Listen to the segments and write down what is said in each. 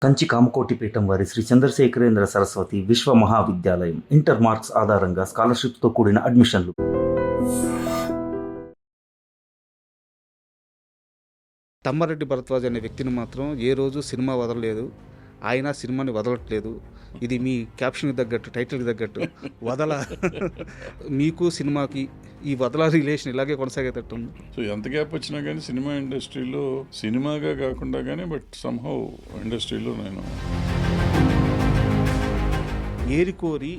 కంచి కామకోటిపీఠం వారి శ్రీ చంద్రశేఖరేంద్ర సరస్వతి విశ్వ మహావిద్యాలయం inter marks ఆధారంగా స్కాలర్షిప్తో కూడిన అడ్మిషన్లు. తమ్మారెడ్డి భరద్వాజ్ అనే వ్యక్తిని మాత్రం ఏ రోజు సినిమా వదలలేదు. ఆయన సినిమాని వదలట్లేదు. ఇది మీ క్యాప్షన్కి తగ్గట్టు, టైటిల్కి తగ్గట్టు వదల మీకు సినిమాకి ఈ వదల రిలేషన్ ఇలాగే కొనసాగేటట్టు ఉంది. సో ఎంత గ్యాప్ వచ్చినా కానీ సినిమా ఇండస్ట్రీలో సినిమాగా కాకుండా కానీ బట్ సంహౌ ఇండస్ట్రీలో నేను ఏరికోరి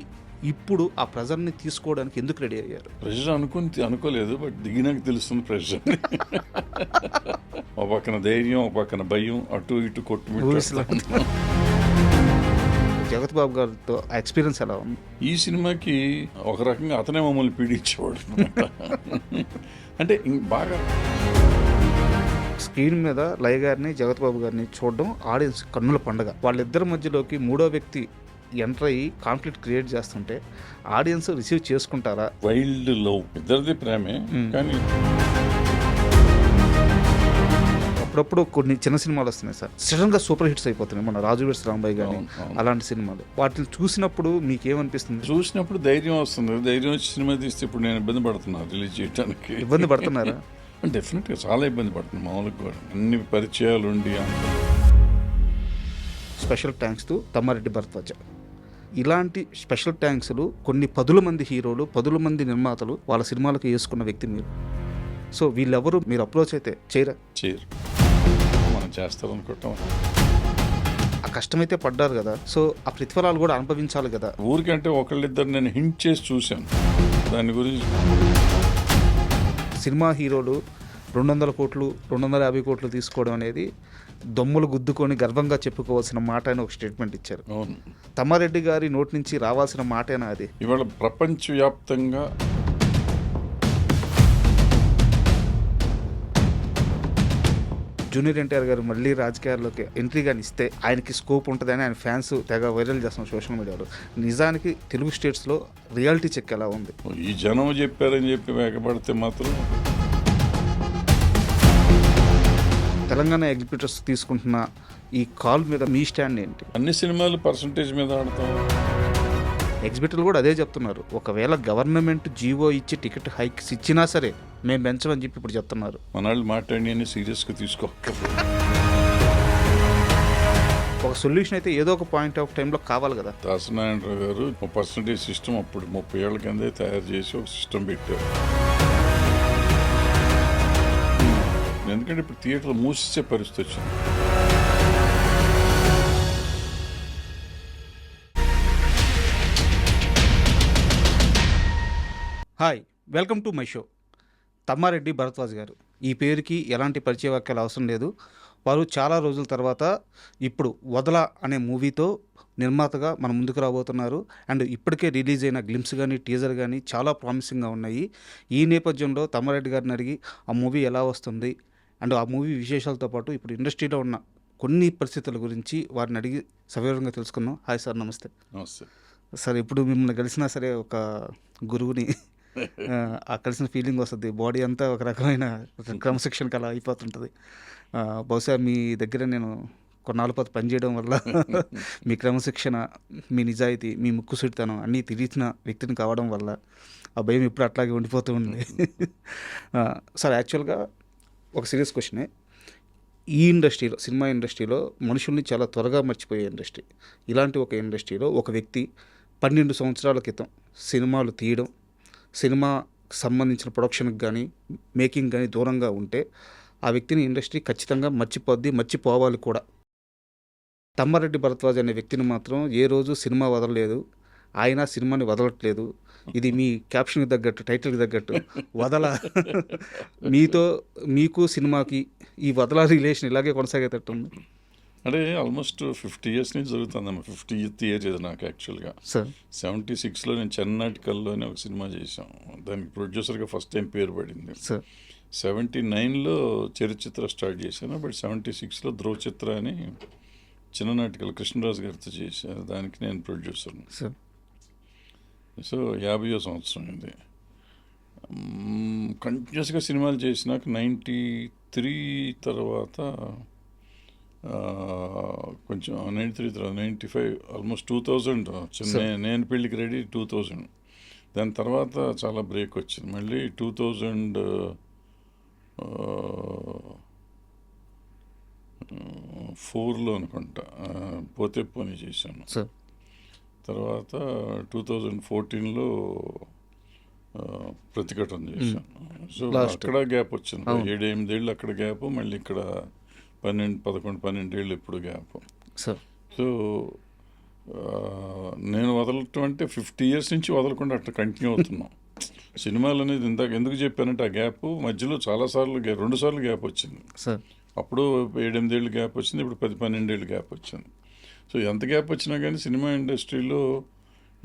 ఇప్పుడు ఆ ప్రెజర్ని తీసుకోవడానికి ఎందుకు రెడీ అయ్యారు? ప్రెషర్ అనుకోలేదు, బట్ దిగినాక తెలుస్తుంది ప్రెషర్. ఒక పక్కన ధైర్యం, ఒక పక్కన భయం, అటు ఇటు కొట్టుమిట్టు. జగత్ బాబు గారితో ఆ ఎక్స్పీరియన్స్ ఎలా ఉంది? ఈ సినిమాకి ఒక రకంగా అతనే మమ్మల్ని పీడించేవాడు అంటే బాగా స్క్రీన్ మీద లయ గారిని, జగత్ బాబు గారిని చూడడం ఆడియన్స్ కన్నుల పండుగ. వాళ్ళిద్దరి మధ్యలోకి మూడో వ్యక్తి ఎంటర్ అయ్యి కాన్ఫ్లిక్ట్ క్రియేట్ చేస్తుంటే ఆడియన్స్ రిసీవ్ చేసుకుంటారా? వైల్డ్ లవ్, ఇద్దరిది ప్రేమే. కానీ అప్పుడప్పుడు కొన్ని చిన్న సినిమాలు వస్తున్నాయి సార్, సడన్ గా సూపర్ హిట్స్ అయిపోతున్నాయి. మన రాజు వెడ్స్ రాంబాయ్ కానీ అలాంటి సినిమాలు, వాటిని చూసినప్పుడు మీకేమనిపిస్తుంది? చూసినప్పుడు ధైర్యం వస్తుంది. ధైర్యం వచ్చి సినిమా తీస్తే ఇప్పుడు నేను ఇబ్బంది పడుతున్నా రిలీజ్ చేయడానికి. ఇబ్బంది పడుతున్నారా? డెఫినెట్గా చాలా ఇబ్బంది పడుతుంది. మామూలుగా కూడా అన్ని పరిచయాలు ఉండి. Special thanks to Tammareddy Bharadwaj. ఇలాంటి స్పెషల్ థ్యాంక్స్లు కొన్ని పదుల మంది హీరోలు, పదుల మంది నిర్మాతలు వాళ్ళ సినిమాలకు వేసుకున్న వ్యక్తి మీరు. సో వీళ్ళెవరు మీరు అప్రోచ్ అయితే చేయరు. మనం చేస్తారనుకుంటాం. ఆ కష్టమైతే పడ్డారు కదా, సో ఆ ప్రతిఫలాలు కూడా అనుభవించాలి కదా. ఊరికంటే ఒకళ్ళిద్దరు నేను హింట్ చేసి చూశాను దాని గురించి. సినిమా హీరోలు 200 కోట్లు 250 కోట్లు తీసుకోవడం అనేది దొమ్ములు గుద్దుకొని గర్వంగా చెప్పుకోవాల్సిన మాట అని ఒక స్టేట్మెంట్ ఇచ్చారు. అవును, తమ్మారెడ్డి గారి నోటి నుంచి రావాల్సిన మాటేనా అది? ఇవాళ ప్రపంచవ్యాప్తంగా జూనియర్ ఎన్టీఆర్ గారు మళ్ళీ రాజకీయాల్లోకి ఎంట్రీ కానీ ఇస్తే ఆయనకి స్కోప్ ఉంటుందని ఆయన ఫ్యాన్స్ తెగ వైరల్ చేస్తున్నారు సోషల్ మీడియాలో. నిజానికి తెలుగు స్టేట్స్లో రియాలిటీ చెక్ ఎలా ఉంది? ఈ జనం చెప్పారని చెప్పి వేగపడితే మాత్రం. తెలంగాణ ఎగ్జిబిటర్స్ తీసుకుంటున్న ఈ కాల్ మీద మీ స్టాండ్ ఏంటి? అన్ని సినిమాలు పర్సంటేజ్ మీద ఆడతాం. ఎగ్జిబిటర్లు కూడా అదే చెప్తున్నారు. ఒకవేళ గవర్నమెంట్ జీవో ఇచ్చి టికెట్ హైక్స్ ఇచ్చినా సరే మేము పెంచమని చెప్పి ఇప్పుడు చెప్తున్నారు. మనాళ్ళు మాట్లాడి అని సీరియస్గా తీసుకోవాలి. ఒక సొల్యూషన్ అయితే ఏదో ఒక పాయింట్ ఆఫ్ టైంలో కావాలి కదా. దాసనారాయణరావు గారు ఒక పర్సంటేజ్ సిస్టమ్ అప్పుడు 30 ఏళ్ల కిందే తయారు చేసి ఒక సిస్టమ్ పెట్టారు. ఎందుకంటే ఇప్పుడు థియేటర్లు మూసిచ్చే పరిస్థితి వచ్చింది. Hi, welcome to my show. Tammareddy Bharadwaj గారు, ఈ పేరుకి ఎలాంటి పరిచయ వాక్యాలు అవసరం లేదు. వారు చాలా రోజుల తర్వాత ఇప్పుడు వదల అనే మూవీతో నిర్మాతగా మన ముందుకు రాబోతున్నారు. అండ్ ఇప్పటికే రిలీజ్ అయిన గ్లిమ్స్ కానీ టీజర్ కానీ చాలా ప్రామిసింగ్గా ఉన్నాయి. ఈ నేపథ్యంలో తమ్మారెడ్డి గారిని అడిగి ఆ మూవీ ఎలా వస్తుంది అండ్ ఆ మూవీ విశేషాలతో పాటు ఇప్పుడు ఇండస్ట్రీలో ఉన్న కొన్ని పరిస్థితుల గురించి వారిని అడిగి సవివరంగా తెలుసుకుందాం. హాయ్ సార్, నమస్తే. నమస్తే సార్, ఇప్పుడు మిమ్మల్ని కలిసినా సరే ఒక గురువుని ఆ కలిసిన ఫీలింగ్ వస్తుంది. బాడీ అంతా ఒక రకమైన క్రమశిక్షణకి అలా అయిపోతుంటుంది. బహుశా మీ దగ్గర నేను కొన్నాళ్ళ పాటు పనిచేయడం వల్ల మీ క్రమశిక్షణ, మీ నిజాయితీ, మీ ముక్కుసూటితనం అన్నీ తెలిసిన వ్యక్తిని కావడం వల్ల ఆ భయం ఇప్పుడు అట్లాగే ఉండిపోతూ ఉంది. సార్, యాక్చువల్గా ఒక సీరియస్ క్వశ్చనే. ఈ ఇండస్ట్రీలో, సినిమా ఇండస్ట్రీలో మనుషుల్ని చాలా త్వరగా మర్చిపోయే ఇండస్ట్రీ. ఇలాంటి ఒక ఇండస్ట్రీలో ఒక వ్యక్తి 12 సంవత్సరాల క్రితం సినిమాలు తీయడం, సినిమాకి సంబంధించిన ప్రొడక్షన్కి కానీ మేకింగ్ కానీ దూరంగా ఉంటే ఆ వ్యక్తిని ఇండస్ట్రీ ఖచ్చితంగా మర్చిపోవాలి కూడా. తమ్మారెడ్డి భరద్వాజ్ అనే వ్యక్తిని మాత్రం ఏ రోజు సినిమా వదలలేదు. ఆయన సినిమాని వదలట్లేదు. ఇది మీ క్యాప్షన్కి తగ్గట్టు, టైటిల్కి తగ్గట్టు వదల మీకు సినిమాకి ఈ వదల రిలేషన్ ఇలాగే కొనసాగేటట్టు ఉంది. అంటే ఆల్మోస్ట్ 50 years నుంచి జరుగుతుందమ్మా. 50th ఇయర్ ఇది నాకు యాక్చువల్గా. సార్, 76లో నేను చెన్నాటికల్లోనే ఒక సినిమా చేశాం. దానికి ప్రొడ్యూసర్గా ఫస్ట్ టైం పేరు పడింది. సార్, 79లో చరిత్ర స్టార్ట్ చేశాను. బట్ 76లో ధ్రువచిత్ర అని చిన్న నాటికలు కృష్ణరాజు గారితో చేశాను. దానికి నేను ప్రొడ్యూసర్ని. సార్, సో 50వ సంవత్సరం ఇది. కంటిన్యూస్గా సినిమాలు చేసినాక 93 తర్వాత కొంచెం 93 తర్వాత 95 ఆల్మోస్ట్ 2000 వచ్చింది. నేను పెళ్ళికి రెడీ 2000. దాని తర్వాత చాలా బ్రేక్ వచ్చింది. మళ్ళీ 2004లో అనుకుంటా పోతే పోనీ చేశాను. సార్ తర్వాత 2014లో ప్రతిఘటన చేశాను. So Last. అక్కడ గ్యాప్ వచ్చింది. అవును. 7-8 ఏళ్ళు అక్కడ గ్యాప్, మళ్ళీ ఇక్కడ 11-12 ఏళ్ళు ఎప్పుడు గ్యాప్. సార్ సో నేను వదలటం అంటే 50 years నుంచి వదలకుండా అట్లా కంటిన్యూ అవుతున్నాం. సినిమాలు అనేది ఇందాక ఎందుకు చెప్పానంటే ఆ గ్యాప్ మధ్యలో చాలాసార్లు 2 సార్లు గ్యాప్ వచ్చింది. సార్ అప్పుడు 7-8 ఏళ్ళు గ్యాప్ వచ్చింది, ఇప్పుడు 10-12 ఏళ్ళు గ్యాప్ వచ్చింది. సో ఎంత గ్యాప్ వచ్చినా కానీ సినిమా ఇండస్ట్రీలో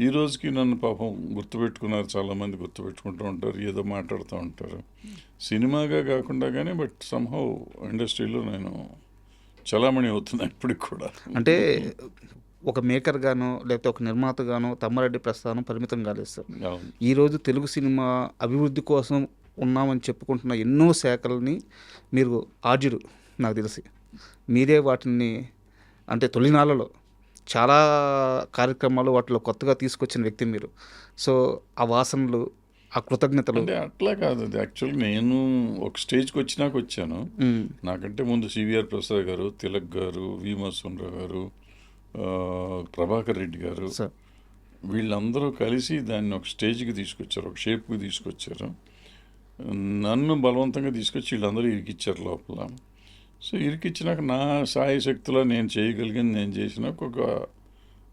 ఈ రోజుకి నన్ను పాపం గుర్తుపెట్టుకున్నారు, చాలామంది గుర్తుపెట్టుకుంటూ ఉంటారు, ఏదో మాట్లాడుతూ ఉంటారు. సినిమాగా కాకుండా కానీ బట్ సంహౌ ఇండస్ట్రీలో నేను చలామణి అవుతున్నాను ఇప్పటికి కూడా. అంటే ఒక మేకర్ గానో లేకపోతే ఒక నిర్మాత గానో తమ్మారెడ్డి ప్రస్థానం పరిమితం కాలేదు సార్. అవును. ఈరోజు తెలుగు సినిమా అభివృద్ధి కోసం ఉన్నామని చెప్పుకుంటున్న ఎన్నో శాఖల్ని మీరు ఆర్జుడు నాకు తెలిసి. మీరే వాటిని అంటే తొలినాళ్ళలో చాలా కార్యక్రమాలు వాటిలో కొత్తగా తీసుకొచ్చిన వ్యక్తి మీరు. సో ఆ వాసనలు, ఆ కృతజ్ఞతలు. అంటే అట్లా కాదు, అది యాక్చువల్గా నేను ఒక స్టేజ్కి వచ్చినాక వచ్చాను. నాకంటే ముందు సివిఆర్ ప్రసాద్ గారు, తిలక్ గారు, వి మధుసూదనరావు గారు, ప్రభాకర్ రెడ్డి గారు, సార్ వీళ్ళందరూ కలిసి దాన్ని ఒక స్టేజ్కి తీసుకొచ్చారు, ఒక షేప్కి తీసుకొచ్చారు. నన్ను బలవంతంగా తీసుకొచ్చి వీళ్ళందరూ ఇరికిచ్చారు లోపల. సో ఇరికిచ్చినాక నా సాయి శక్తిలో నేను చేయగలిగింది నేను చేసినాక ఒక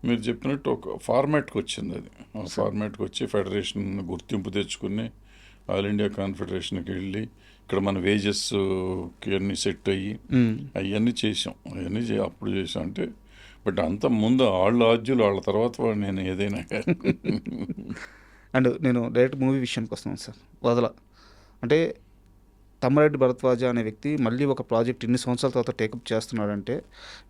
మీరు చెప్పినట్టు ఒక ఫార్మాట్కి వచ్చింది. అది ఆ ఫార్మాట్కి వచ్చి ఫెడరేషన్ గుర్తింపు తెచ్చుకుని ఆల్ ఇండియా కాన్ఫెడరేషన్కి వెళ్ళి ఇక్కడ మన వేజెస్కి అన్నీ సెట్ అయ్యి అవన్నీ చేసాం. అవన్నీ అప్పుడు చేసాం అంటే బట్ అంత ముందు వాళ్ళు ఆద్యులు, వాళ్ళ తర్వాత వాళ్ళు నేను ఏదైనా. అండ్ నేను డైరెక్ట్ మూవీ విషయానికి వస్తున్నాను సార్. వదల అంటే తమ్మారెడ్డి భరద్వాజ అనే వ్యక్తి మళ్ళీ ఒక ప్రాజెక్ట్ ఇన్ని సంవత్సరాల తర్వాత టేకప్ చేస్తున్నాడంటే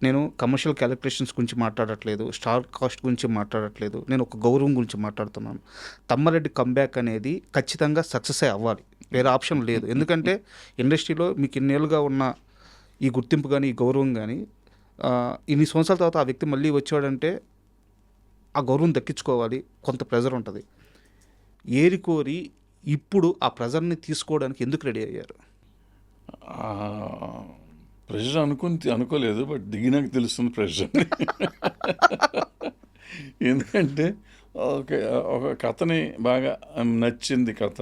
నేను కమర్షియల్ క్యాలిక్యులేషన్స్ గురించి మాట్లాడట్లేదు, స్టార్ కాస్ట్ గురించి మాట్లాడట్లేదు, నేను ఒక గౌరవం గురించి మాట్లాడుతున్నాను. తమ్మారెడ్డి కంబ్యాక్ అనేది ఖచ్చితంగా సక్సెస్ అవ్వాలి, వేరే ఆప్షన్ లేదు. ఎందుకంటే ఇండస్ట్రీలో మీకు ఇన్నేళ్ళుగా ఉన్న ఈ గుర్తింపు కానీ ఈ గౌరవం కానీ ఇన్ని సంవత్సరాల తర్వాత ఆ వ్యక్తి మళ్ళీ వచ్చాడంటే ఆ గౌరవం దక్కించుకోవాలి, కొంత ప్రెజర్ ఉంటుంది. ఏరికోరి ఇప్పుడు ఆ ప్రెజర్ని తీసుకోవడానికి ఎందుకు రెడీ అయ్యారు? ప్రెషర్ అనుకోలేదు, బట్ దిగినాక తెలుస్తుంది ప్రెషర్. ఎందుకంటే ఒక కథని బాగా నచ్చింది, కథ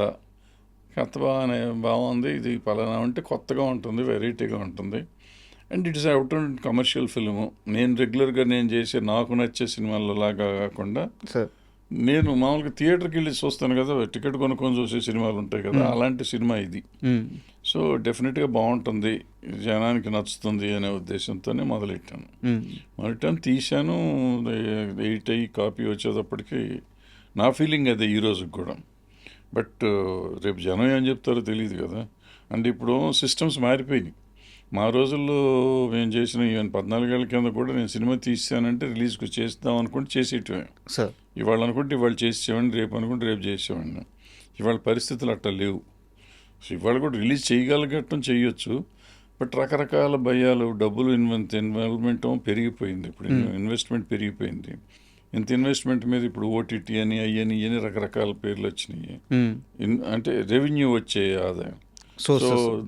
బాగుంది, ఇది పలానా అంటే కొత్తగా ఉంటుంది, వెరైటీగా ఉంటుంది. And it's out and commercial film. నేను రెగ్యులర్గా నేను చేసే నాకు నచ్చే సినిమాల్లో లాగా కాకుండా సార్ నేను మామూలుగా థియేటర్కి వెళ్ళి చూస్తాను కదా, టికెట్ కొనుక్కొని చూసే సినిమాలు ఉంటాయి కదా, అలాంటి సినిమా ఇది. సో డెఫినెట్గా బాగుంటుంది, జనానికి నచ్చుతుంది అనే ఉద్దేశంతోనే మొదలెట్టాను. తీశాను. 8 అయ్యి కాపీ వచ్చేటప్పటికి నా ఫీలింగ్ అదే ఈ రోజుకి కూడా. బట్ రేపు జనం ఏం చెప్తారో తెలియదు కదా. అంటే ఇప్పుడు సిస్టమ్స్ మారిపోయినాయి. మా రోజుల్లో మేము చేసిన ఈవెన్ 14 ఏళ్ళ కింద కూడా నేను సినిమా తీసానంటే రిలీజ్కి చేద్దాం అనుకుంటే చేసేటమే. సార్ ఇవాళ అనుకుంటే ఇవాళ చేసేవాడిని, రేపు అనుకుంటే రేపు చేసేవాడిని. ఇవాళ పరిస్థితులు అట్లా లేవు. సో ఇవాళ కూడా రిలీజ్ చేయగలగటం చేయొచ్చు, బట్ రకరకాల భయాలు, డబ్బులు ఇన్వాల్వ్మెంట్ పెరిగిపోయింది. ఇప్పుడు ఇన్వెస్ట్మెంట్ పెరిగిపోయింది. ఇంత ఇన్వెస్ట్మెంట్ మీద ఇప్పుడు ఓటీటీ అని అయ్యని ఇవన్నీ రకరకాల పేర్లు వచ్చినాయి. అంటే రెవెన్యూ వచ్చే ఆదాయం. సో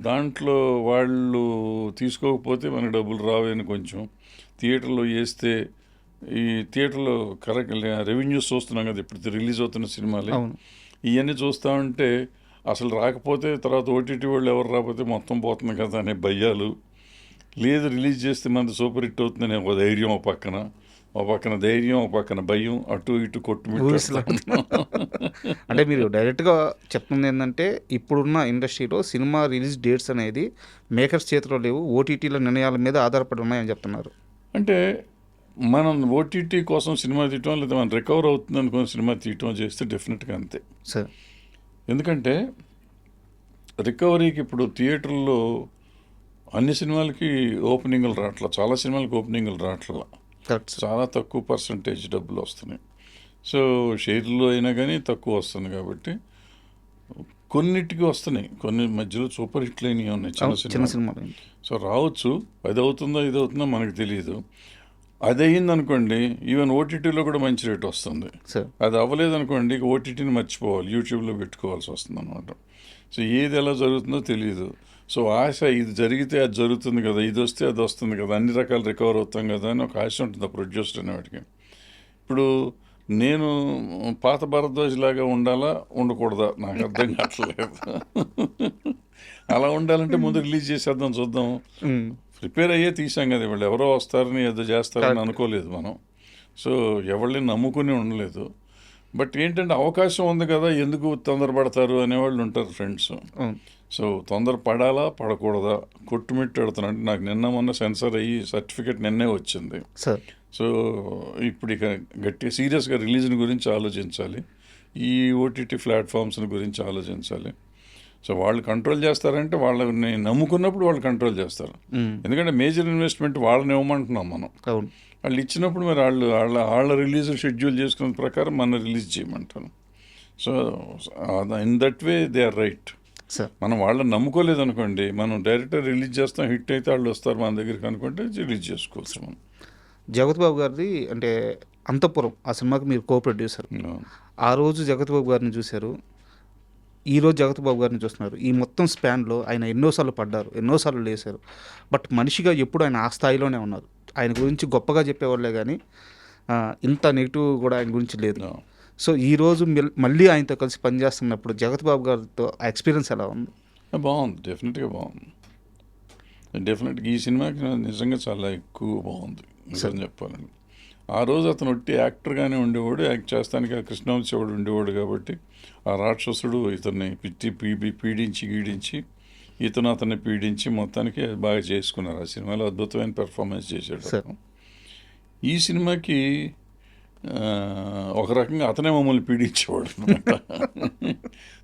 దాంట్లో వాళ్ళు తీసుకోకపోతే మనకు డబ్బులు రావని కొంచెం థియేటర్లో వేస్తే ఈ థియేటర్లో కరెక్ట్ రెవెన్యూస్ చూస్తున్నాం కదా ఇప్పుడు రిలీజ్ అవుతున్న సినిమాలు, ఇవన్నీ చూస్తూ ఉంటే అసలు రాకపోతే తర్వాత ఓటీటీ వాళ్ళు ఎవరు రాకపోతే మొత్తం పోతుంది కదా అనే భయాలు. లేదు రిలీజ్ చేస్తే మనది సూపర్ హిట్ అవుతుందనే ఒక ధైర్యం, ఒక పక్కన ధైర్యం, ఒక పక్కన భయం, అటు ఇటు కొట్టుమిట్టు. అంటే మీరు డైరెక్ట్గా చెప్తుంది ఏంటంటే ఇప్పుడున్న ఇండస్ట్రీలో సినిమా రిలీజ్ డేట్స్ అనేది మేకర్స్ చేతిలో లేవు, ఓటీటీల నిర్ణయాల మీద ఆధారపడి ఉన్నాయని చెప్తున్నారు. అంటే మనం ఓటీటీ కోసం సినిమా తీయటం, లేదా మనం రికవర్ అవుతుంది అనుకున్న సినిమా తీయటం చేస్తే డెఫినెట్గా అంతే సార్. ఎందుకంటే రికవరీకి ఇప్పుడు థియేటర్లో అన్ని సినిమాలకి ఓపెనింగ్లు రావట్లా, చాలా సినిమాలకి ఓపెనింగ్లు రావట్లా, చాలా తక్కువ పర్సంటేజ్ డబ్బులు వస్తున్నాయి. సో షేర్లో అయినా కానీ తక్కువ వస్తుంది. కాబట్టి కొన్నిటికి వస్తున్నాయి, కొన్ని మధ్యలో సూపర్ హిట్లు అయినవి ఉన్నాయి చిన్న చిన్న సినిమా. సినిమాలు. సో రావచ్చు, అది అవుతుందో ఇది అవుతుందో మనకు తెలియదు. అది అయ్యింది అనుకోండి, ఈవెన్ ఓటీటీలో కూడా మంచి రేట్ వస్తుంది. సార్ అది అవ్వలేదు అనుకోండి, ఇక ఓటీటీని మర్చిపోవాలి, యూట్యూబ్లో పెట్టుకోవాల్సి వస్తుంది అనమాట. సో ఏది ఎలా జరుగుతుందో తెలియదు. సో ఆశ, ఇది జరిగితే అది జరుగుతుంది కదా, ఇది వస్తే అది వస్తుంది కదా, అన్ని రకాలు రికవర్ అవుతాం కదా అని ఒక ఆశ ఉంటుంది ఆ ప్రొడ్యూసర్ అనేవాడికి. ఇప్పుడు నేను పాత భారద్వాజ్ లాగా ఉండాలా ఉండకూడదా నాకు అర్థం కావట్లేదు. అలా ఉండాలంటే ముందు రిలీజ్ చేసేద్దాం, చూద్దాం. ప్రిపేర్ అయ్యే తీసాం కదా, వాళ్ళు ఎవరో వస్తారని ఏదో చేస్తారని అనుకోలేదు మనం. సో ఎవరిని నమ్ముకుని ఉండలేదు. బట్ ఏంటంటే అవకాశం ఉంది కదా, ఎందుకు తొందరపడతారు అనేవాళ్ళు ఉంటారు ఫ్రెండ్స్. సో తొందర పడాలా పడకూడదా కొట్టుమిట్టాడుతున్నా. అంటే నాకు నిన్న మొన్న సెన్సార్ అయ్యి సర్టిఫికేట్ నిన్నే వచ్చింది. సార్ సో ఇప్పుడు ఇక గట్టిగా సీరియస్గా రిలీజ్ని గురించి ఆలోచించాలి, ఈ ఓటీటీ ప్లాట్ఫామ్స్ని గురించి ఆలోచించాలి. సో వాళ్ళు కంట్రోల్ చేస్తారంటే వాళ్ళని నమ్ముకున్నప్పుడు వాళ్ళు కంట్రోల్ చేస్తారు. ఎందుకంటే మేజర్ ఇన్వెస్ట్మెంట్ వాళ్ళని ఇవ్వమంటున్నాం మనం. అవును. వాళ్ళు ఇచ్చినప్పుడు మరి వాళ్ళ రిలీజ్ షెడ్యూల్ చేసుకున్న ప్రకారం మన రిలీజ్ చేయమంటాను. So in that way they are right. Sir మనం వాళ్ళని నమ్ముకోలేదు అనుకోండి, మనం డైరెక్ట్గా రిలీజ్ చేస్తాం, హిట్ అయితే వాళ్ళు వస్తారు మన దగ్గరికి అనుకుంటే రిలీజ్ చేసుకోవచ్చు మనం. జగత్ బాబు గారిది అంటే అంతఃపురం ఆ సినిమాకి మీరు కో ప్రొడ్యూసర్. ఆ రోజు జగత్ బాబు గారిని చూశారు, ఈరోజు జగత్ బాబు గారిని చూస్తున్నారు. ఈ మొత్తం స్పాన్లో ఆయన ఎన్నోసార్లు పడ్డారు, ఎన్నోసార్లు లేశారు. బట్ మనిషిగా ఎప్పుడు ఆయన ఆ స్థాయిలోనే ఉన్నారు. ఆయన గురించి గొప్పగా చెప్పేవాళ్ళే కానీ ఇంత నెగిటివ్ కూడా ఆయన గురించి లేదు. సో ఈరోజు మళ్ళీ ఆయనతో కలిసి పనిచేస్తున్నప్పుడు జగత్ బాబు గారితో ఆ ఎక్స్పీరియన్స్ ఎలా ఉంది? బాగుంది, డెఫినెట్గా బాగుంది. డెఫినెట్గా ఈ సినిమాకి నిజంగా చాలా ఎక్కువ బాగుంది నిజం చెప్పాలని. ఆ రోజు అతను ఒట్టి యాక్టర్గానే ఉండేవాడు, యాక్ట్ చేస్తానికి ఆ కృష్ణవంశీవాడు ఉండేవాడు కాబట్టి ఆ రాక్షసుడు ఇతన్ని పీడించి గీడించి ఇతను అతన్ని పీడించి మొత్తానికి బాగా చేసుకున్నారు. ఆ సినిమాలో అద్భుతమైన పెర్ఫార్మెన్స్ చేశాడు. ఈ సినిమాకి ఒక రకంగా అతనే మమ్మల్ని పీడించేవాడు అనమాట.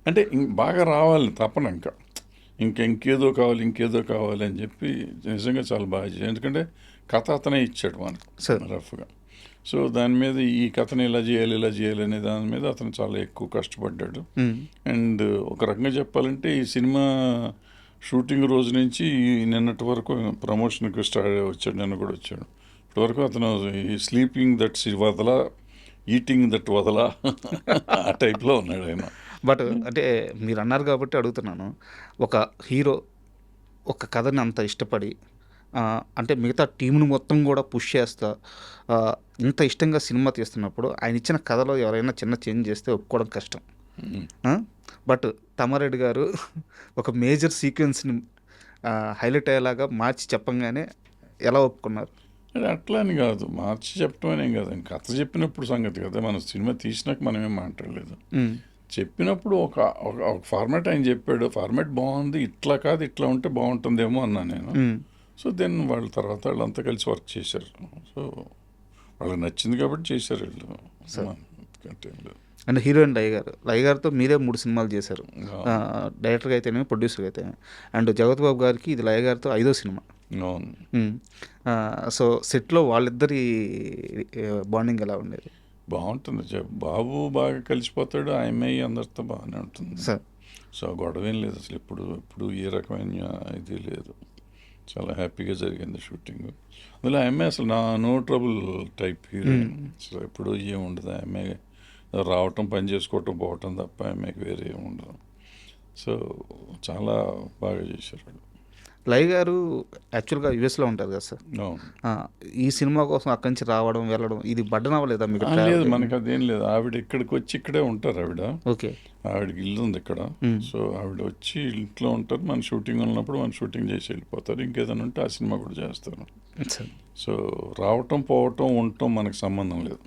అంటే బాగా రావాలని తపన, ఇంకేదో కావాలి అని చెప్పి నిజంగా చాలా బాగా చేశాడు. ఎందుకంటే కథ అతనే ఇచ్చాడు మనకు రఫ్గా. సో దాని మీద ఈ కథను ఇలా చేయాలి అనే దాని మీద అతను చాలా ఎక్కువ కష్టపడ్డాడు. అండ్ ఒక రకంగా చెప్పాలంటే ఈ సినిమా షూటింగ్ రోజు నుంచి నిన్నటి వరకు ప్రమోషన్కి వచ్చాడు, నిన్న కూడా వచ్చాడు. ఇప్పటివరకు అతను ఈ స్లీపింగ్ దట్ వదల, ఈటింగ్ దట్ వదల ఆ టైప్లో ఉన్నాడు ఆయన. బట్ అంటే మీరు అన్నారు కాబట్టి అడుగుతున్నాను, ఒక హీరో ఒక కథని అంత ఇష్టపడి అంటే మిగతా టీంను మొత్తం కూడా పుష్ చేస్తా ఇంత ఇష్టంగా సినిమా తీస్తున్నప్పుడు ఆయన ఇచ్చిన కథలో ఎవరైనా చిన్న చేంజ్ చేస్తే ఒప్పుకోవడం కష్టం. బట్ తమ్మారెడ్డి గారు ఒక మేజర్ సీక్వెన్స్ని హైలైట్ అయ్యేలాగా మార్చి చెప్పంగానే ఎలా ఒప్పుకున్నారు? అట్లా అని కాదు, మార్చి చెప్పడం అనేం కాదు, కథ చెప్పినప్పుడు సంగతి కదా. మనం సినిమా తీసినాక మనం ఏం మాట్లాడలేదు. చెప్పినప్పుడు ఒక ఫార్మాట్ ఆయన చెప్పాడు, ఫార్మాట్ బాగుంది, ఇట్లా కాదు ఇట్లా ఉంటే బాగుంటుందేమో అన్నా నేను. సో దెన్ వాళ్ళ తర్వాత వాళ్ళంతా కలిసి వర్క్ చేశారు. వాళ్ళకి నచ్చింది కాబట్టి చేశారు వీళ్ళు. అంటే హీరోయిన్ లయ గారితో మీరే 3 సినిమాలు చేశారు, డైరెక్టర్గా అయితేనే ప్రొడ్యూసర్గా అయితే. అండ్ జగత్ బాబు గారికి ఇది లయ గారితో 5వ సినిమా. సో సెట్లో వాళ్ళిద్దరి బాండింగ్ ఎలా ఉండేది? బాగుంటుంది. బాబు బాగా కలిసిపోతాడు, ఆమె అందరితో బాగానే ఉంటుంది సార్. సో గొడవ ఏం లేదు అసలు, ఎప్పుడు ఏ రకమైన ఇది లేదు, చాలా హ్యాపీగా జరిగింది షూటింగ్. అందులో ఆమె అసలు no trouble type heroine. So ఎప్పుడు ఏం ఉండదు, ఆమె రావటం పని చేసుకోవటం పోవటం తప్ప ఆమెకి వేరే ఏమి ఉండదు. సో చాలా బాగా చేశారు. లయ గారు యాక్చువల్గా యుఎస్లో ఉంటారు కదా సార్, ఈ సినిమా కోసం అక్కడి నుంచి రావడం వెళ్ళడం ఇది బడ్డన్ అవ్వలేదా మీకు? లేదు, మనకు అదేం లేదు. ఆవిడ ఇక్కడికి వచ్చి ఇక్కడే ఉంటారు ఆవిడ. ఓకే, ఆవిడకి ఇల్లు ఉంది ఇక్కడ. సో ఆవిడ వచ్చి ఇంట్లో ఉంటారు, మన షూటింగ్ ఉన్నప్పుడు మన షూటింగ్ చేసి వెళ్ళిపోతారు. ఇంకేదైనా ఉంటే ఆ సినిమా కూడా చేస్తారు. సో రావటం పోవటం ఉండటం మనకు సంబంధం లేదు,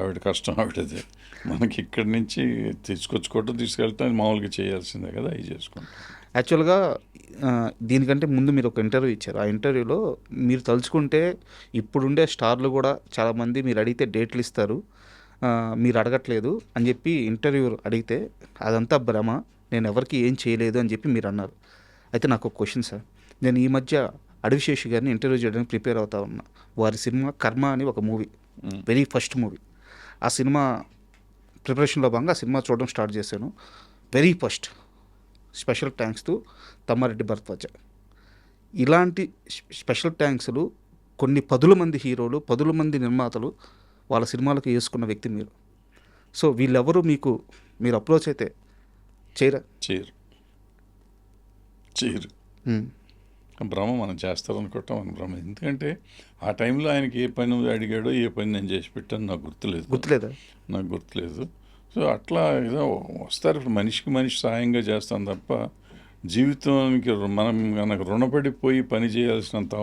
ఆవిడ కష్టం ఆవిడదే. మనకి ఇక్కడి నుంచి తీసుకొచ్చుకోవటం తీసుకెళ్ళటం మామూలుగా చేయాల్సిందే కదా, అవి చేసుకుంటాం. యాక్చువల్గా దీనికంటే ముందు మీరు ఒక ఇంటర్వ్యూ ఇచ్చారు. ఆ ఇంటర్వ్యూలో మీరు తలుచుకుంటే ఇప్పుడుండే స్టార్లు కూడా చాలామంది మీరు అడిగితే డేట్లు ఇస్తారు, మీరు అడగట్లేదు అని చెప్పి ఇంటర్వ్యూ అడిగితే అదంతా భ్రమ, నేను ఎవరికి ఏం చేయలేదు అని చెప్పి మీరు అన్నారు. అయితే నాకు ఒక క్వశ్చన్ సార్, నేను ఈ మధ్య అడవిశేషి గారిని ఇంటర్వ్యూ చేయడానికి ప్రిపేర్ అవుతా ఉన్నా. వారి సినిమా కర్మ అని ఒక మూవీ, వెరీ ఫస్ట్ మూవీ. ఆ సినిమా ప్రిపరేషన్లో భాగంగా ఆ సినిమా చూడడం స్టార్ట్ చేశాను. Very first special thanks to Tammareddy Bharadwaja. ఇలాంటి స్పెషల్ థ్యాంక్స్లు కొన్ని పదుల మంది హీరోలు, పదుల మంది నిర్మాతలు వాళ్ళ సినిమాలకు వేసుకున్న వ్యక్తి మీరు. సో వీళ్ళెవరు మీరు అప్రోచ్ అయితే చేయరా? చేయరు. భ్రమ మనం చేస్తారనుకుంటాం మన భ్రమ. ఎందుకంటే ఆ టైంలో ఆయనకి ఏ పని అడిగాడో ఏ పని నేను చేసి పెట్టాను నాకు గుర్తులేదా? నాకు గుర్తులేదు. సో అట్లా ఏదో వస్తారు. ఇప్పుడు మనిషికి మనిషి సాయంగా చేస్తాం తప్ప జీవితానికి మనం మనకు రుణపడిపోయి పని చేయాల్సినంత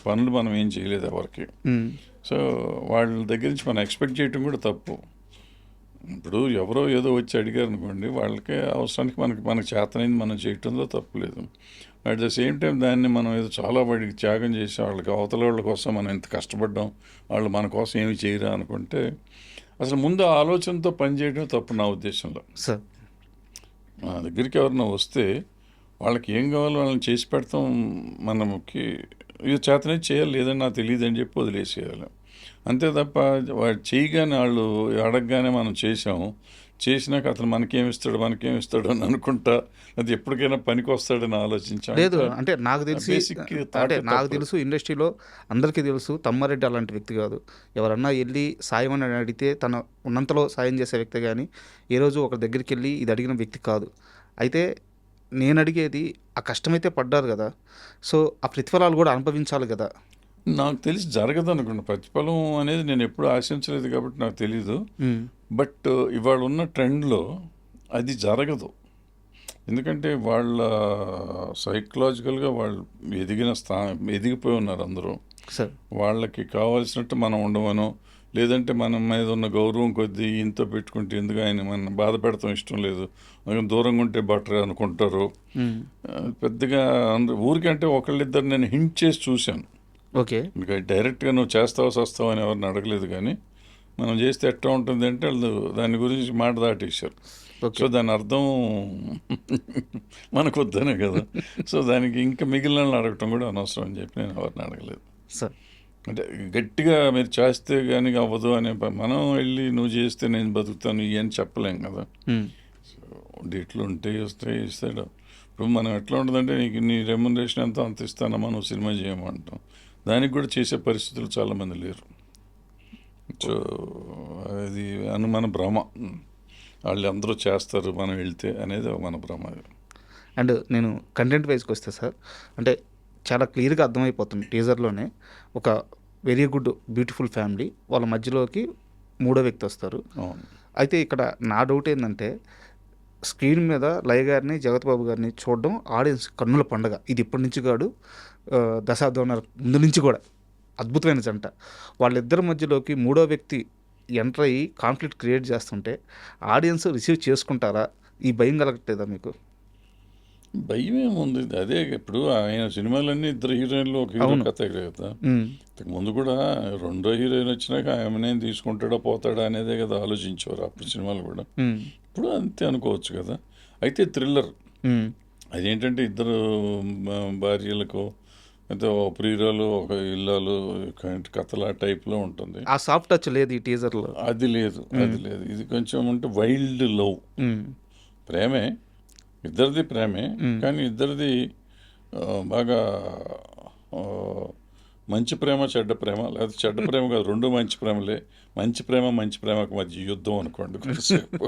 పనులు మనం ఏం చేయలేదు ఎవరికి. సో వాళ్ళ దగ్గర నుంచి మనం ఎక్స్పెక్ట్ చేయటం కూడా తప్పు. ఇప్పుడు ఎవరో ఏదో వచ్చి అడిగారు అనుకోండి, వాళ్ళకే అవసరానికి మనకు చేతనైంది మనం చేయటంలో తప్పులేదు. అట్ ద సేమ్ టైం దాన్ని మనం ఏదో చాలా వాడికి త్యాగం చేసి వాళ్ళకి అవతల వాళ్ళ కోసం మనం ఎంత కష్టపడ్డాం, వాళ్ళు మన కోసం ఏమి చేయరా అనుకుంటే అసలు ముందు ఆ ఆలోచనతో పనిచేయడం తప్పు నా ఉద్దేశంలో. సార్ నా దగ్గరికి ఎవరన్నా వస్తే వాళ్ళకి ఏం కావాలో వాళ్ళని చేసి పెడతాం. మనకి ఇది చేతనే చేయాలి, లేదని నాకు తెలియదు అని చెప్పి వదిలేసేయాలి. అంతే తప్ప వాడు చేయగానే వాళ్ళు అడగగానే మనం చేసినాక అతను మనకేమిస్తాడు అని అనుకుంటా అది ఎప్పటికైనా పనికి వస్తాడని ఆలోచించాం. లేదు అంటే నాకు తెలుసు ఇండస్ట్రీలో అందరికీ తెలుసు తమ్మారెడ్డి అలాంటి వ్యక్తి కాదు. ఎవరన్నా వెళ్ళి సాయం అని అడిగితే తన ఉన్నంతలో సాయం చేసే వ్యక్తి, కానీ ఏ రోజు ఒకరి దగ్గరికి వెళ్ళి ఇది అడిగిన వ్యక్తి కాదు. అయితే నేను అడిగేది ఆ కష్టమైతే పడ్డారు కదా, సో ఆ ప్రతిఫలాలు కూడా అనుభవించాలి కదా. నాకు తెలిసి జరగదు అనుకోండి. ప్రతిఫలం అనేది నేను ఎప్పుడు ఆశించలేదు కాబట్టి నాకు తెలీదు. బట్ ఇవాళ ఉన్న ట్రెండ్లో అది జరగదు. ఎందుకంటే వాళ్ళ సైకలాజికల్గా వాళ్ళు ఎదిగిపోయి ఉన్నారు అందరూ. వాళ్ళకి కావాల్సినట్టు మనం ఉండవనో, లేదంటే మన మీద ఉన్న గౌరవం కొద్దీ ఇంత పెట్టుకుంటే ఎందుకు ఆయన మనం బాధ పెడతాం ఇష్టం లేదు, దూరంగా ఉంటే బెటర్ అనుకుంటారు. పెద్దగా ఊరికంటే ఒకళ్ళిద్దరు నేను హింట్ చేసి చూశాను. ఓకే, ఇంకా డైరెక్ట్గా నువ్వు చేస్తావు అని ఎవరిని అడగలేదు, కానీ మనం చేస్తే ఎట్లా ఉంటుంది అంటే వాళ్ళు దాని గురించి మాట దాటేశారు. సో దాని అర్థం మనకు వద్దనే కదా. సో దానికి ఇంకా మిగిలిన అడగటం కూడా అనవసరం అని చెప్పి నేను ఎవరిని అడగలేదు. అంటే గట్టిగా మీరు చేస్తే కానీ అవ్వదు అనే మనం వెళ్ళి నువ్వు చేస్తే నేను బతుకుతాను ఇవన్నీ చెప్పలేం కదా. సో డేట్లు ఉంటే ఇస్తాడు. ఇప్పుడు మనం ఎట్లా ఉంటుందంటే నీ రెమ్యునరేషన్ ఎంత అంత ఇస్తానమ్మా నువ్వు సినిమా చేయమంటాం, దానికి కూడా చేసే పరిస్థితులు చాలామంది లేరు. సో అది మన భ్రమ. వాళ్ళు అందరూ చేస్తారు మనం వెళ్తే అనేది మన భ్రమ. అండ్ నేను కంటెంట్ వైజ్కి వస్తే సార్, అంటే చాలా క్లియర్గా అర్థమైపోతుంది టీజర్లోనే. ఒక వెరీ గుడ్ బ్యూటిఫుల్ ఫ్యామిలీ, వాళ్ళ మధ్యలోకి మూడో వ్యక్తి వస్తారు. అయితే ఇక్కడ నా డౌట్ ఏంటంటే, స్క్రీన్ మీద లయ గారిని జగత్ బాబు గారిని చూడడం ఆడియన్స్ కన్నుల పండగ. ఇది ఇప్పటి నుంచి కాదు, దశాబ్దం ముందు నుంచి కూడా అద్భుతమైన జంట. వాళ్ళిద్దరి మధ్యలోకి మూడో వ్యక్తి ఎంటర్ అయ్యి కాన్ఫ్లిక్ట్ క్రియేట్ చేస్తుంటే ఆడియన్స్ రిసీవ్ చేసుకుంటారా? ఈ భయం కలగట్లేదా మీకు? భయం ఏముంది, అదే ఇప్పుడు ఆయన సినిమాలన్నీ ఇద్దరు హీరోయిన్లు ఒక హీరో కథ కదా. ముందు కూడా రెండో హీరోయిన్ వచ్చినాక ఆమెనే తీసుకుంటాడా పోతాడా అనేదే కదా ఆలోచించేవారు అప్పుడు సినిమాలు కూడా. ఇప్పుడు అంతే అనుకోవచ్చు కదా. అయితే థ్రిల్లర్ అదేంటంటే ఇద్దరు భార్యలకు అయితే ఒక ప్రియురాలు ఒక ఇల్లాలు కథల టైప్లో ఉంటుంది. ఆ సాఫ్ట్ టచ్ లేదు ఈ టీజర్లో. అది లేదు. ఇది కొంచెం అంటే వైల్డ్ లవ్, ప్రేమే, ఇద్దరిది ప్రేమే, కానీ ఇద్దరిది బాగా మంచి ప్రేమ చెడ్డ ప్రేమ, లేదా చెడ్డ ప్రేమ కాదు, రెండు మంచి ప్రేమలే. మంచి ప్రేమకు మధ్య యుద్ధం అనుకోండి కొంచెంసేపు.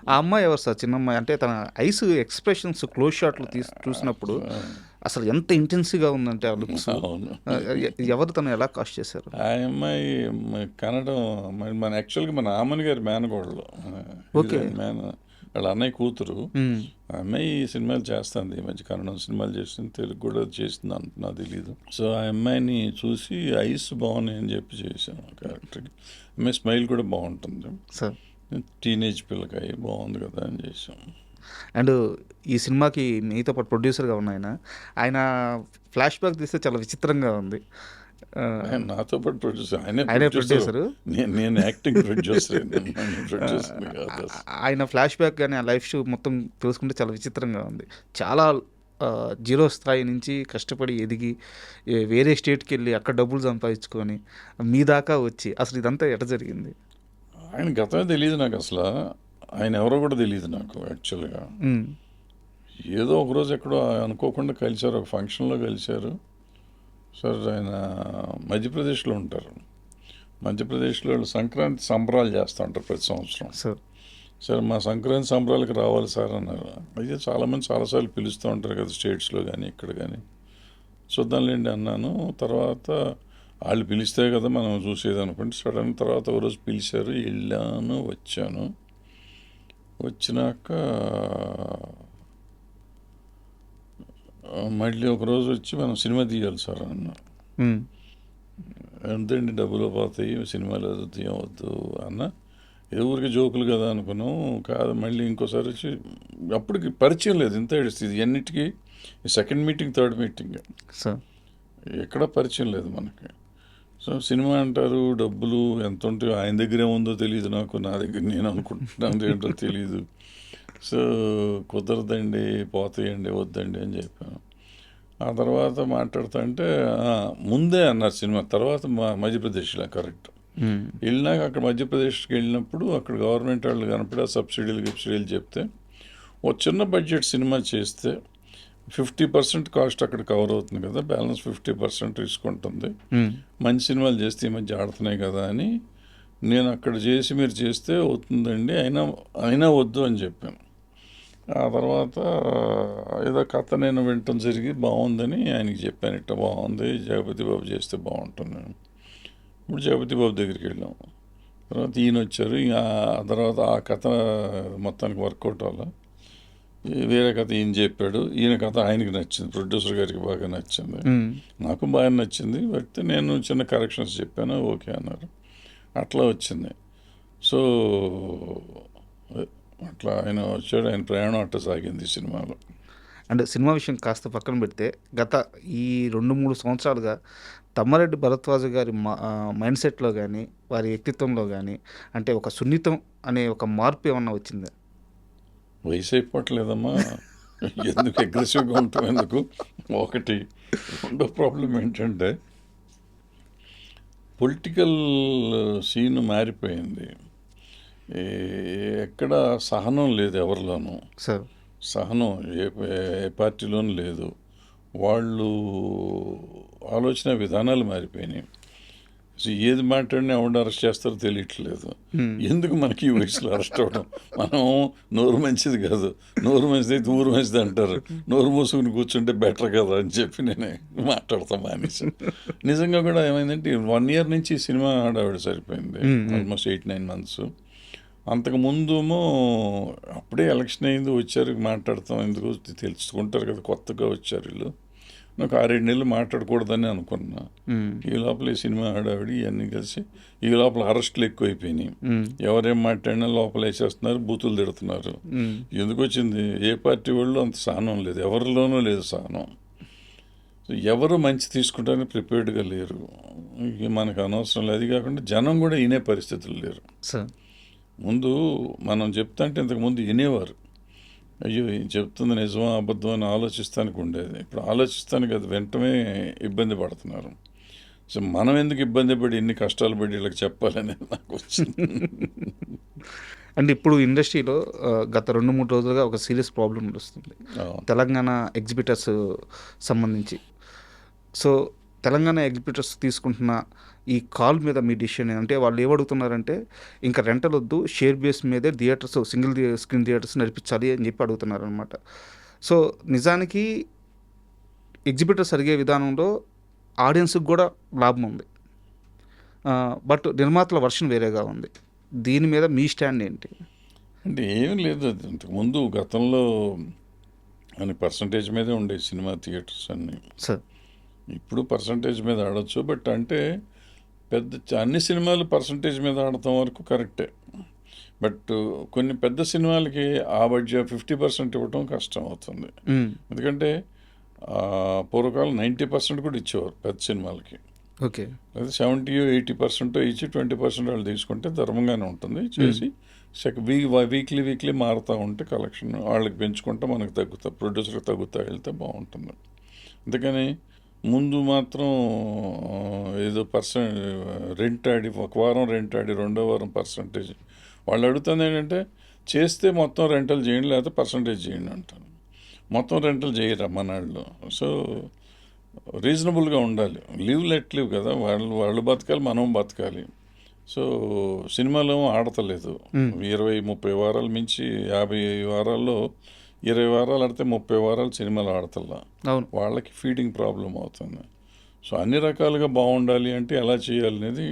ఆ అమ్మాయి ఎవరు సార్? చిన్న అమ్మాయి అంటే తన ఐస్ ఎక్స్ప్రెషన్స్ క్లోజ్ షాట్లు చూసినప్పుడు అసలు ఎంత ఇంటెన్సివ్గా ఉందంటే ఆ లుక్స్. ఎవరు తను ఎలా కాస్ట్ చేశారు? ఆ అమ్మాయి కన్నడం మన యాక్చువల్గా మన ఆమని గారి మేనగోడలు, వాళ్ళ అన్నయ్య కూతురు. ఆ అమ్మాయి సినిమాలు చేస్తుంది, ఈ మధ్య కన్నడం సినిమాలు చేస్తుంది, తెలుగు కూడా చేస్తుంది అంటున్నా తెలీదు. సో ఆ అమ్మాయిని చూసి ఐస్ బాగున్నాయి అని చెప్పి చేశాను క్యారెక్టర్కి. అమ్మాయి స్మైల్ కూడా బాగుంటుంది సార్, టీనేజ్ పిల్లకాయ బాగుంది కదా అని చేసాం. అండ్ ఈ సినిమాకి మీతో పాటు ప్రొడ్యూసర్గా ఉన్న ఆయన ఫ్లాష్ బ్యాక్ తీస్తే చాలా విచిత్రంగా ఉంది. నాతో పాటు ప్రొడ్యూసర్ ఆయనే ప్రొడ్యూసర్, నేను యాక్టింగ్ ప్రొడ్యూసర్. ఆయన ఫ్లాష్ బ్యాక్ కానీ ఆ లైఫ్ షో మొత్తం తెలుసుకుంటే చాలా విచిత్రంగా ఉంది. చాలా జీరో స్థాయి నుంచి కష్టపడి ఎదిగి వేరే స్టేట్కి వెళ్ళి అక్కడ డబ్బులు సంపాదించుకొని మీ దాకా వచ్చి అసలు ఇదంతా ఎట జరిగింది? ఆయన గతమే తెలియదు నాకు అసలు. ఆయన ఎవరో కూడా తెలియదు నాకు యాక్చువల్గా. ఏదో ఒకరోజు ఎక్కడో అనుకోకుండా కలిశారు, ఒక ఫంక్షన్లో కలిశారు. సార్ ఆయన మధ్యప్రదేశ్లో ఉంటారు. మధ్యప్రదేశ్లో వాళ్ళు సంక్రాంతి సంబరాలు చేస్తూ ఉంటారు ప్రతి సంవత్సరం. సార్ మా సంక్రాంతి సంబరాలకు రావాలి సార్ అన్నారు. అయితే చాలామంది చాలాసార్లు పిలుస్తూ ఉంటారు కదా స్టేట్స్లో కానీ ఇక్కడ కానీ. చూద్దాంలేండి అన్నాను. తర్వాత వాళ్ళు పిలిస్తే కదా మనం చూసేది అనుకుంటే సడన్ తర్వాత ఒకరోజు పిలిచారు, వెళ్ళాను, వచ్చాను. వచ్చినాక మళ్ళీ ఒకరోజు వచ్చి మనం సినిమా తీయాలి సార్ అన్నారు. ఎంతండి డబ్బులు పోతాయి, సినిమాలు తీయవద్దు అన్న. ఏ ఊరికి జోకులు కదా అనుకున్నాం. కాదు, మళ్ళీ ఇంకోసారి వచ్చి అప్పటికి పరిచయం లేదు. ఇంత ఇది అన్నిటికీ సెకండ్ మీటింగ్, థర్డ్ మీటింగ్, ఎక్కడ పరిచయం లేదు మనకి. సో సినిమా అంటారు, డబ్బులు ఎంత ఉంటాయో ఆయన దగ్గర ఏముందో తెలియదు నాకు, నా దగ్గర నేను అనుకుంటున్నాను ఏంటో తెలియదు. సో కుదరదండి, పోతాయండి, వద్దండి అని చెప్పాను. ఆ తర్వాత మాట్లాడుతా అంటే ముందే అన్నారు సినిమా, తర్వాత మధ్యప్రదేశ్లో కరెక్ట్ వెళ్ళినాక అక్కడ మధ్యప్రదేశ్కి వెళ్ళినప్పుడు అక్కడ గవర్నమెంట్ వాళ్ళు కనపడి ఆ సబ్సిడీలు చెప్తే ఓ చిన్న బడ్జెట్ సినిమా చేస్తే 50% కాస్ట్ అక్కడ కవర్ అవుతుంది కదా, బ్యాలెన్స్ 50% రిస్క్ ఉంటుంది. మంచి సినిమాలు చేస్తే ఈ మధ్య ఆడుతున్నాయి కదా అని నేను అక్కడ చేసి మీరు చేస్తే అవుతుందండి, అయినా వద్దు అని చెప్పాను. ఆ తర్వాత ఏదో కథ నేను వినటం జరిగి బాగుందని ఆయనకి చెప్పాను, ఇట్లా బాగుంది, జగపతి బాబు చేస్తే బాగుంటుంది. ఇప్పుడు జగపతి బాబు దగ్గరికి వెళ్ళాం. తర్వాత ఈయన వచ్చారు. ఆ తర్వాత ఆ కథ మొత్తానికి వర్కౌట్ వల్ల వేరే కథ ఈయన చెప్పాడు. ఈయన కథ ఆయనకి నచ్చింది, ప్రొడ్యూసర్ గారికి బాగా నచ్చింది, నాకు బాగా నచ్చింది. బట్ నేను చిన్న కరెక్షన్స్ చెప్పాను, ఓకే అన్నారు. అట్లా వచ్చింది. సో అట్లా ఆయన వచ్చాడు, ఆయన ప్రయాణం అట్లా సాగింది సినిమాలో. అంటే సినిమా విషయం కాస్త పక్కన పెడితే గత ఈ 2-3 సంవత్సరాలుగా తమ్మారెడ్డి భరద్వాజ్ గారి మైండ్ సెట్లో కానీ వారి వ్యక్తిత్వంలో కానీ అంటే ఒక సున్నితం అనే ఒక మార్పు ఏమన్నా వచ్చిందా? వయసు అయిపోవట్లేదమ్మా, ఎందుకు అగ్రెసివ్గా ఉంటాం ఎందుకు? ఒకటి. రెండో ప్రాబ్లం ఏంటంటే పొలిటికల్ సీన్ మారిపోయింది. ఎక్కడ సహనం లేదు ఎవరిలోనూ. సహనం ఏ పార్టీలోనూ లేదు. వాళ్ళు ఆలోచన విధానాలు మారిపోయినాయి. ఏది మాట్లాడినా ఎవరు అరెస్ట్ చేస్తారో తెలియట్లేదు. ఎందుకు మనకి ఈ వయసులో అరెస్ట్ అవ్వడం? మనం నోరు మంచిది కాదు, నోరు మంచిది అయితే ఊరు మంచిది అంటారు, నోరు మూసుకుని కూర్చుంటే బెటర్ కదా అని చెప్పి నేనే మాట్లాడతాం మానేసి. నిజంగా కూడా ఏమైందంటే 1 year నుంచి ఈ సినిమా ఆడావిడ సరిపోయింది, ఆల్మోస్ట్ 8-9 months. అంతకుముందేమో అప్పుడే ఎలక్షన్ అయింది, వచ్చారు, మాట్లాడతాం ఎందుకు, తెలుసుకుంటారు కదా, కొత్తగా వచ్చారు వీళ్ళు. నాకు 6-7 నెలలు మాట్లాడకూడదని అనుకున్నా. ఈ లోపల ఈ సినిమా ఆడావిడి ఇవన్నీ కలిసి ఈ లోపల అరెస్టులు ఎక్కువైపోయినాయి. ఎవరేం మాట్లాడినా లోపల వేసేస్తున్నారు, బూతులు తిడుతున్నారు. ఎందుకు వచ్చింది? ఏ పార్టీ వాళ్ళు అంత సహనం లేదు, ఎవరిలోనూ లేదు సహనం. ఎవరు మంచి తీసుకుంటానికి ప్రిపేర్డ్గా లేరు. మనకు అనవసరం లేదు. అది కాకుండా జనం కూడా వినే పరిస్థితులు లేరు. ముందు మనం చెప్తాంటే ఇంతకుముందు వినేవారు, అయ్యో చెప్తుంది నిజమా అబద్ధం అని ఆలోచిస్తానికి ఉండేది. ఇప్పుడు ఆలోచిస్తానికి అది వెంటనే ఇబ్బంది పడుతున్నారు. సో మనం ఎందుకు ఇబ్బంది పడి ఇన్ని కష్టాలు పడి వీళ్ళకి చెప్పాలనేది నాకు వచ్చింది. అంటే ఇప్పుడు ఇండస్ట్రీలో గత 2-3 రోజులుగా ఒక సీరియస్ ప్రాబ్లం వస్తుంది తెలంగాణ ఎగ్జిబిటర్స్ సంబంధించి. సో తెలంగాణ ఎగ్జిబిటర్స్ తీసుకుంటున్న ఈ కాల్ మీద మీ డిసిషన్ అంటే వాళ్ళు ఏమడుగుతున్నారంటే ఇంకా రెంటల్ వద్దు, షేర్ బేస్ మీదే థియేటర్స్, సింగిల్ స్క్రీన్ థియేటర్స్ నడిపించాలి అని చెప్పి అడుగుతున్నారు అనమాట. సో నిజానికి ఎగ్జిబిటర్స్ అడిగే విధానంలో ఆడియన్స్కి కూడా లాభం ఉంది, బట్ నిర్మాతల వర్షన్ వేరేగా ఉంది. దీని మీద మీ స్టాండ్ ఏంటి? అంటే ఏమీ లేదు, అది ఇంతకుముందు గతంలో అని పర్సంటేజ్ మీదే ఉండే సినిమా థియేటర్స్ అన్నీ. సార్ ఇప్పుడు పర్సంటేజ్ మీద ఆడొచ్చు, బట్ అంటే అన్ని సినిమాలు పర్సంటేజ్ మీద ఆడటం వరకు కరెక్టే. బట్ కొన్ని పెద్ద సినిమాలకి ఆ బడ్జెట్ 50% ఇవ్వటం కష్టం అవుతుంది. ఎందుకంటే పూర్వకాలం 90% కూడా ఇచ్చేవారు పెద్ద సినిమాలకి. ఓకే, అదే 70-80% ఇచ్చి 20% వాళ్ళు తీసుకుంటే ధర్మంగానే ఉంటుంది. చేసి వీక్లీ మారుతూ ఉంటే కలెక్షన్ వాళ్ళకి పెంచుకుంటే మనకు తగ్గుతా, ప్రొడ్యూసర్కి తగ్గుతా వెళ్తే బాగుంటుంది. అందుకని ముందు మాత్రం ఏదో రెంట్ ఆడి 1 వారం రెంట్ ఆడి 2వ వారం పర్సంటేజ్ వాళ్ళు అడుగుతుంది ఏంటంటే చేస్తే మొత్తం రెంటల్ చేయండి, లేకపోతే పర్సంటేజ్ చేయండి అంటారు. మొత్తం రెంటల్ చేయరు మనాళ్ళు. సో రీజనబుల్గా ఉండాలి. లివ్ లెట్ లివ్ కదా, వాళ్ళు బతకాలి, మనం బతకాలి. సో సినిమాలు ఆడతలేదు. 20-30 వారాలు మించి 50 వారాల్లో 20 వారాలు ఆడితే 30 వారాలు సినిమాలు ఆడతల్లా. అవును. వాళ్ళకి ఫీడింగ్ ప్రాబ్లం అవుతుంది. సో అన్ని రకాలుగా బాగుండాలి అంటే ఎలా చేయాలి అనేది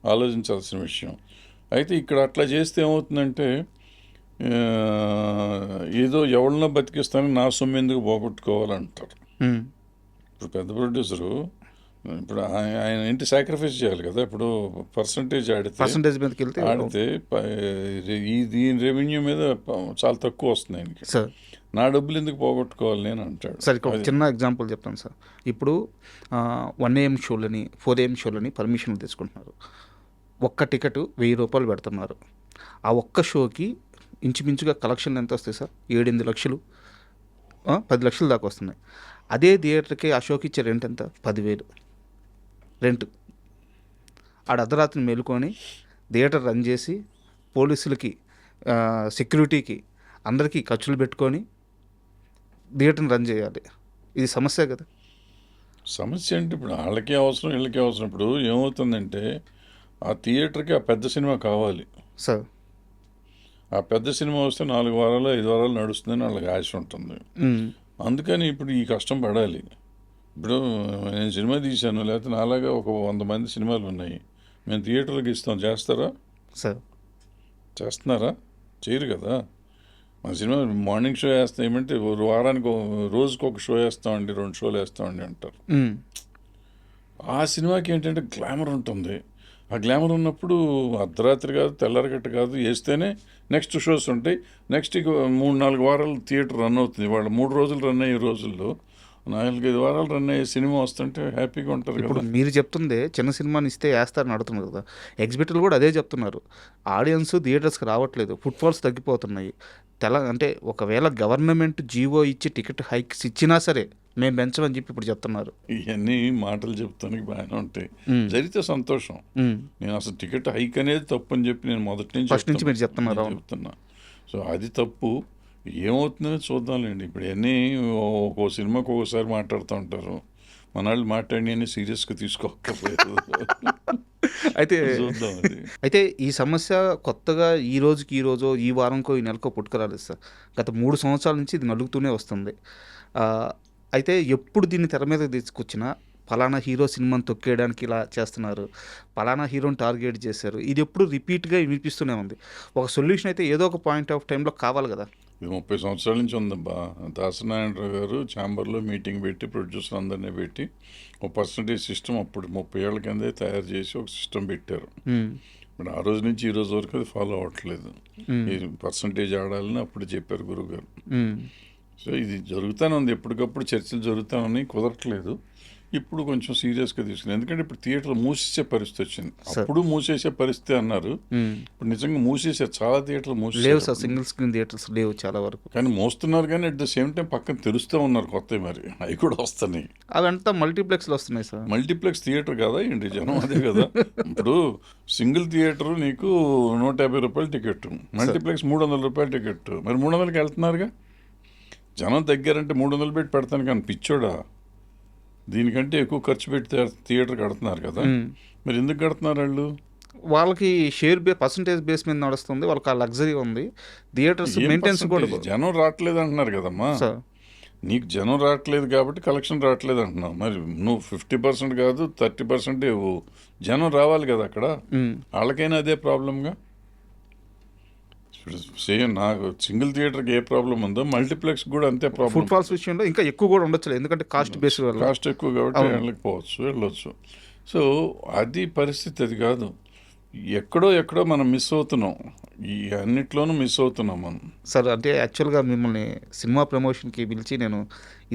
ఆలోచించాల్సిన విషయం. అయితే ఇక్కడ అట్లా చేస్తే ఏమవుతుందంటే ఏదో ఎవరినో బతికిస్తానని నా సొమ్ము ఎందుకు పోగొట్టుకోవాలంటారు. ఇప్పుడు పెద్ద ప్రొడ్యూసరు ఇప్పుడు ఆయన ఏంటి సాక్రిఫైస్ చేయాలి కదా. ఇప్పుడు పర్సంటేజ్ పర్సంటేజ్ మీదకి వెళ్తే ఆడితే దీని రెవెన్యూ మీద చాలా తక్కువ వస్తుంది ఆయనకి. సార్ నా డబ్బులు ఎందుకు పోగొట్టుకోవాలి నేను అంటాడు. సార్ ఇక్కడ ఒక చిన్న ఎగ్జాంపుల్ చెప్తాను సార్. ఇప్పుడు 1 AM షోలని 4 AM షోలని పర్మిషన్లు తీసుకుంటున్నారు. ఒక్క టికెట్ 1000 రూపాయలు పెడుతున్నారు. ఆ ఒక్క షోకి ఇంచుమించుగా కలెక్షన్లు ఎంత వస్తాయి సార్? 7-8 లక్షలు, 10 లక్షలు దాకా వస్తున్నాయి. అదే థియేటర్కి ఆ షోకి ఇచ్చే రెంట్ ఎంత? 10,000 రెంట్. ఆడ అర్ధరాత్రి మేలుకొని థియేటర్ రన్ చేసి పోలీసులకి, సెక్యూరిటీకి, అందరికీ ఖర్చులు పెట్టుకొని థియేటర్ని రన్ చేయాలి. ఇది సమస్య కదా. సమస్య అంటే ఇప్పుడు వాళ్ళకే అవసరం, వీళ్ళకే అవసరం. ఇప్పుడు ఏమవుతుందంటే ఆ థియేటర్కి ఆ పెద్ద సినిమా కావాలి. సార్ ఆ పెద్ద సినిమా వస్తే 4 వారాలు 5 వారాలు నడుస్తుందని వాళ్ళకి ఆశ ఉంటుంది. అందుకని ఇప్పుడు ఈ కష్టం పడాలి. ఇప్పుడు నేను సినిమా తీశాను, లేకపోతే నాలాగా ఒక 100 మంది సినిమాలు ఉన్నాయి, మేము థియేటర్లకు ఇస్తాం, చేస్తారా? సార్ చేస్తున్నారా? చేయరు కదా. మన సినిమా మార్నింగ్ షో వేస్తాం ఏమంటే వారానికి రోజుకి ఒక షో వేస్తామండి, 2 షోలు వేస్తామండి అంటారు. ఆ సినిమాకి ఏంటంటే గ్లామర్ ఉంటుంది. ఆ గ్లామర్ ఉన్నప్పుడు అర్ధరాత్రి కాదు, తెల్లారగట్ట కాదు, వేస్తేనే నెక్స్ట్ షోస్ ఉంటాయి. నెక్స్ట్ 3-4 వారాలు థియేటర్ రన్ అవుతుంది. వాళ్ళు 3 రోజులు రన్ అయ్యే రోజుల్లో 4-5 వారాలు రన్ అయ్యే సినిమా వస్తుంటే హ్యాపీగా ఉంటారు ఇప్పుడు కదా. మీరు చెప్తుందే చిన్న సినిమాని ఇస్తే వేస్తారని అడుగుతున్నారు కదా. ఎగ్జిబిటర్లు కూడా అదే చెప్తున్నారు. ఆడియన్స్ థియేటర్స్కి రావట్లేదు, ఫుట్ఫాల్స్ తగ్గిపోతున్నాయి. అంటే ఒకవేళ గవర్నమెంట్ జీవో ఇచ్చి టికెట్ హైక్స్ ఇచ్చినా సరే మేము పెంచమని చెప్పి ఇప్పుడు చెప్తున్నారు. ఇవన్నీ మాటలు చెప్తానికి బాగానే ఉంటాయి, జరిగితే సంతోషం. నేను అసలు టికెట్ హైక్ అనేది తప్పు అని చెప్పి నేను ఫస్ట్ నుంచి మీరు చెప్తున్నారు. చెప్తున్నా. సో అది తప్పు. ఏమవుతుందో చూద్దాంలేండి. ఇప్పుడు అన్నీ ఒక్కో సినిమాకి ఒక్కోసారి మాట్లాడుతూ ఉంటారు. మనాళ్ళు మాట్లాడి సీరియస్గా తీసుకోకపోలేదు. అయితే ఈ సమస్య కొత్తగా ఈ రోజు ఈ వారంకో ఈ నెలకో పుట్టుకురాలేదు సార్. గత 3 సంవత్సరాల నుంచి ఇది నలుగుతూనే వస్తుంది. అయితే ఎప్పుడు దీన్ని తెర మీద తీసుకొచ్చినా పలానా హీరో సినిమాని తొక్కేయడానికి ఇలా చేస్తున్నారు, పలానా హీరోని టార్గెట్ చేశారు, ఇది ఎప్పుడు రిపీట్గా వినిపిస్తూనే ఉంది. ఒక సొల్యూషన్ అయితే ఏదో ఒక పాయింట్ ఆఫ్ టైంలో కావాలి కదా. ఇది 30 సంవత్సరాల నుంచి ఉందబ్బా. దాసనారాయణరావు గారు ఛాంబర్లో మీటింగ్ పెట్టి ప్రొడ్యూసర్ అందరినీ పెట్టి ఒక పర్సంటేజ్ సిస్టమ్ అప్పుడు 30 ఏళ్ల కిందే తయారు చేసి ఒక సిస్టమ్ పెట్టారు. ఇప్పుడు ఆ రోజు నుంచి ఈ రోజు వరకు అది ఫాలో అవ్వట్లేదు. ఈ పర్సంటేజ్ ఆడాలని అప్పుడు చెప్పారు గురువు గారు. సో ఇది జరుగుతూనే ఉంది, ఎప్పటికప్పుడు చర్చలు జరుగుతూ ఉన్నాయి, కుదరట్లేదు. ఇప్పుడు కొంచెం సీరియస్గా తీసుకుని, ఎందుకంటే ఇప్పుడు థియేటర్లు మూసేసే పరిస్థితి వచ్చింది. అప్పుడు మూసేసే పరిస్థితి అన్నారు, ఇప్పుడు నిజంగా మూసేసారు. చాలా థియేటర్లు లేవు మూసేసారు. సార్, సింగిల్ స్క్రీన్ థియేటర్స్ లేవు చాలా వరకు. కానీ మోస్తున్నారు, కానీ అట్ ద సేమ్ టైం పక్కన తెరుస్తూ ఉన్నారు కొత్తవి, మరి అవి కూడా వస్తున్నాయి. అవంతా మల్టీప్లెక్స్లో వస్తున్నాయి సార్. మల్టీప్లెక్స్ థియేటర్ కదా ఏంటి, జనం అదే కదా. ఇప్పుడు సింగిల్ థియేటర్ నీకు 150 రూపాయలు టికెట్, మల్టీప్లెక్స్ 300 రూపాయలు టికెట్. మరి 300కి వెళ్తున్నారుగా జనం. దగ్గరంటే 300 పెట్టి పెడతాను కానీ పిచ్చోడా, దీనికంటే ఎక్కువ ఖర్చు పెట్టి థియేటర్ కడుతున్నారు కదా. మరి ఎందుకు కడుతున్నారు వాళ్ళు? వాళ్ళకి షేర్ పర్సంటేజ్ బేస్ మీద నడుస్తుంది, వాళ్ళకి ఆ లగ్జరీ ఉంది. థియేటర్స్ మెయింటెనెన్స్ కూడా. జనం రావట్లేదు అంటున్నారు కదమ్మా. నీకు జనం రావట్లేదు కాబట్టి కలెక్షన్ రావట్లేదు అంటున్నావు. మరి నువ్వు 50% కాదు 30% ఇవ్వు, జనం రావాలి కదా అక్కడ. వాళ్ళకైనా అదే ప్రాబ్లంగా. సేమ్ నాకు సింగిల్ థియేటర్కి ఏ ప్రాబ్లం ఉందో మల్టీప్లెక్స్ కూడా అంతే ప్రాబ్లం. ఫుట్ఫాల్స్ విషయంలో ఇంకా ఎక్కువ కూడా ఉండొచ్చు, ఎందుకంటే కాస్ట్ బేస్ కాస్ట్ ఎక్కువ కాబట్టి వెళ్ళొచ్చు. సో అది పరిస్థితి, అది కాదు. ఎక్కడో మనం మిస్ అవుతున్నాం, ఈ అన్నిట్లోనూ మిస్ అవుతున్నాం మనం. సార్ అంటే యాక్చువల్గా మిమ్మల్ని సినిమా ప్రమోషన్కి పిలిచి నేను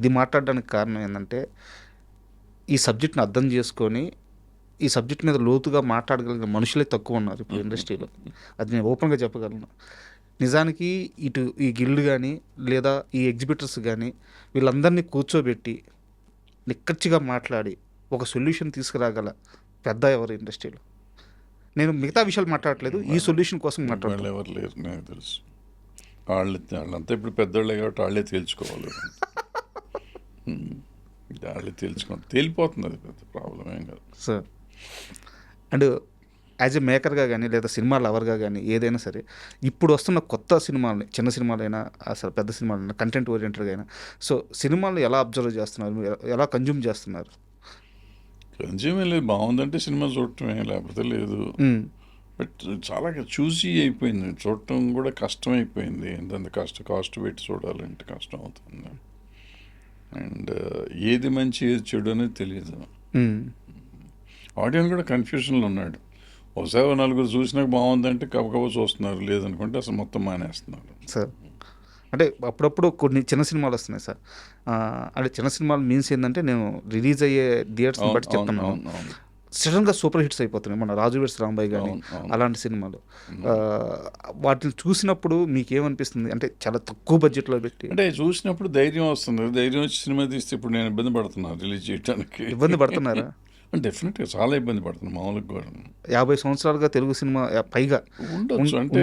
ఇది మాట్లాడడానికి కారణం ఏంటంటే, ఈ సబ్జెక్ట్ని అర్థం చేసుకొని ఈ సబ్జెక్ట్ మీద లోతుగా మాట్లాడగలిగిన మనుషులే తక్కువ ఉన్నారు ఇప్పుడు ఇండస్ట్రీలో. అది నేను ఓపెన్గా చెప్పగలను. నిజానికి ఇటు ఈ గిల్డ్ కానీ లేదా ఈ ఎగ్జిబిటర్స్ కానీ వీళ్ళందరినీ కూర్చోబెట్టి నిక్కచ్చిగా మాట్లాడి ఒక సొల్యూషన్ తీసుకురాగల పెద్ద ఎవరు ఇండస్ట్రీలో? నేను మిగతా విషయాలు మాట్లాడట్లేదు, ఈ సొల్యూషన్ కోసం మాట్లాడలేదు. ఎవరు లేరు నాకు తెలుసు. వాళ్ళంతా ఇప్పుడు పెద్దోళ్ళే కాబట్టి వాళ్ళే తేల్చుకోవాలి. వాళ్ళే తేల్చుకోండి, తేలిపోతుంది, అది పెద్ద ప్రాబ్లం ఏం కాదు. సార్ అండ్ యాజ్ ఎ మేకర్గా కానీ లేదా సినిమా లవర్గా కానీ ఏదైనా సరే ఇప్పుడు వస్తున్న కొత్త సినిమాలని, చిన్న సినిమాలైనా అసలు పెద్ద సినిమాలైనా, కంటెంట్ ఓరియంటెడ్గా అయినా, సో సినిమాలు ఎలా అబ్జర్వ్ చేస్తున్నారు, మీరు ఎలా కన్జ్యూమ్ చేస్తున్నారు? కన్జ్యూమ్ లేదు, బాగుందంటే సినిమా చూడటమే, లేకపోతే లేదు. బట్ చాలా చూసి అయిపోయింది, చూడటం కూడా కష్టం అయిపోయింది. ఎంత కాస్ట్ పెట్టి చూడాలంటే కష్టం అవుతుంది. అండ్ ఏది మంచి ఏది చెడు అనేది తెలియదు. ఆడియన్స్ కూడా కన్ఫ్యూషన్లో ఉన్నాడు. ఒకసారి నలుగురు చూసినాక బాగుందంటే కబకబ చూస్తున్నారు, లేదనుకుంటే అసలు మొత్తం మానేస్తున్నారు. సార్ అంటే అప్పుడప్పుడు కొన్ని చిన్న సినిమాలు వస్తున్నాయి సార్. అంటే చిన్న సినిమాలు మీన్స్ ఏంటంటే నేను రిలీజ్ అయ్యే థియేటర్స్ని బట్టి చెప్తున్నాను. సడన్గా సూపర్ హిట్స్ అయిపోతున్నాయి. మన రాజు వెడ్స్ రాంబాయ్ కానీ అలాంటి సినిమాలు వాటిని చూసినప్పుడు మీకు ఏమనిపిస్తుంది? అంటే చాలా తక్కువ బడ్జెట్లో పెట్టి అంటే చూసినప్పుడు ధైర్యం వస్తుంది. ధైర్యం వచ్చి సినిమా తీస్తే ఇప్పుడు నేను ఇబ్బంది పడుతున్నాను రిలీజ్ చేయడానికి. ఇబ్బంది పడుతున్నారా? డెఫినెట్గా చాలా ఇబ్బంది పడుతున్నాను. మామూలుగా కూడా 50 సంవత్సరాలుగా తెలుగు సినిమా పైగా ఉండొచ్చు. అంటే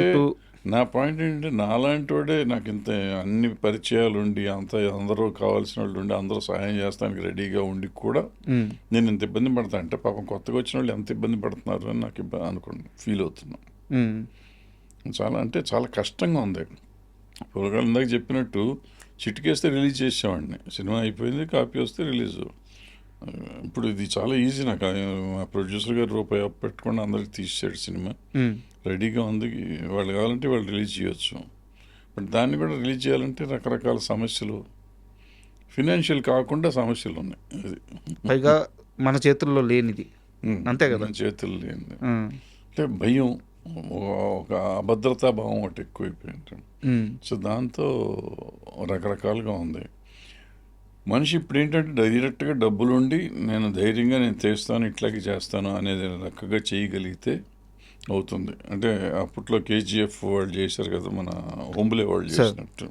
నా పాయింట్ ఏంటంటే నాలాంటి వాడే నాకు ఇంత అన్ని పరిచయాలు ఉండి అందరూ కావాల్సిన వాళ్ళు ఉండి అందరూ సహాయం చేస్తానికి రెడీగా ఉండి కూడా నేను ఇంత ఇబ్బంది పడతాను అంటే పాపం కొత్తగా వచ్చిన వాళ్ళు ఎంత ఇబ్బంది పడుతున్నారు అని నాకు ఫీల్ అవుతున్నాను. చాలా కష్టంగా ఉంది. పూర్వకాలం ఇందాక చెప్పినట్టు చిటికేస్తే రిలీజ్ చేసేవాడిని, సినిమా అయిపోయింది, కాపీ వస్తే రిలీజ్. ఇప్పుడు ఇది చాలా ఈజీ. నాకు మా ప్రొడ్యూసర్ గారు రూపాయి పెట్టకుండా అందరికి తీసాడు సినిమా, రెడీగా ఉంది. వాళ్ళు కావాలంటే వాళ్ళు రిలీజ్ చేయొచ్చు. బట్ దాన్ని కూడా రిలీజ్ చేయాలంటే రకరకాల సమస్యలు, ఫినాన్షియల్ కాకుండా సమస్యలు ఉన్నాయి. అది పైగా మన చేతుల్లో లేనిది, అంతే కదా, మన చేతుల్లో లేనిది. అంటే భయం, ఒక అభద్రతా భావం ఒకటి ఎక్కువైపోయింది. సో దాంతో రకరకాలుగా ఉంది. మనిషి ఇప్పుడు ఏంటంటే డైరెక్ట్గా డబ్బులుండి నేను ధైర్యంగా నేను చేస్తాను, ఇట్లాగే చేస్తాను అనేది లెక్కగా చేయగలిగితే అవుతుంది. అంటే అప్పట్లో కేజీఎఫ్ వాళ్ళు చేశారు కదా, మన హోంబులే వాళ్ళు చేసినట్టు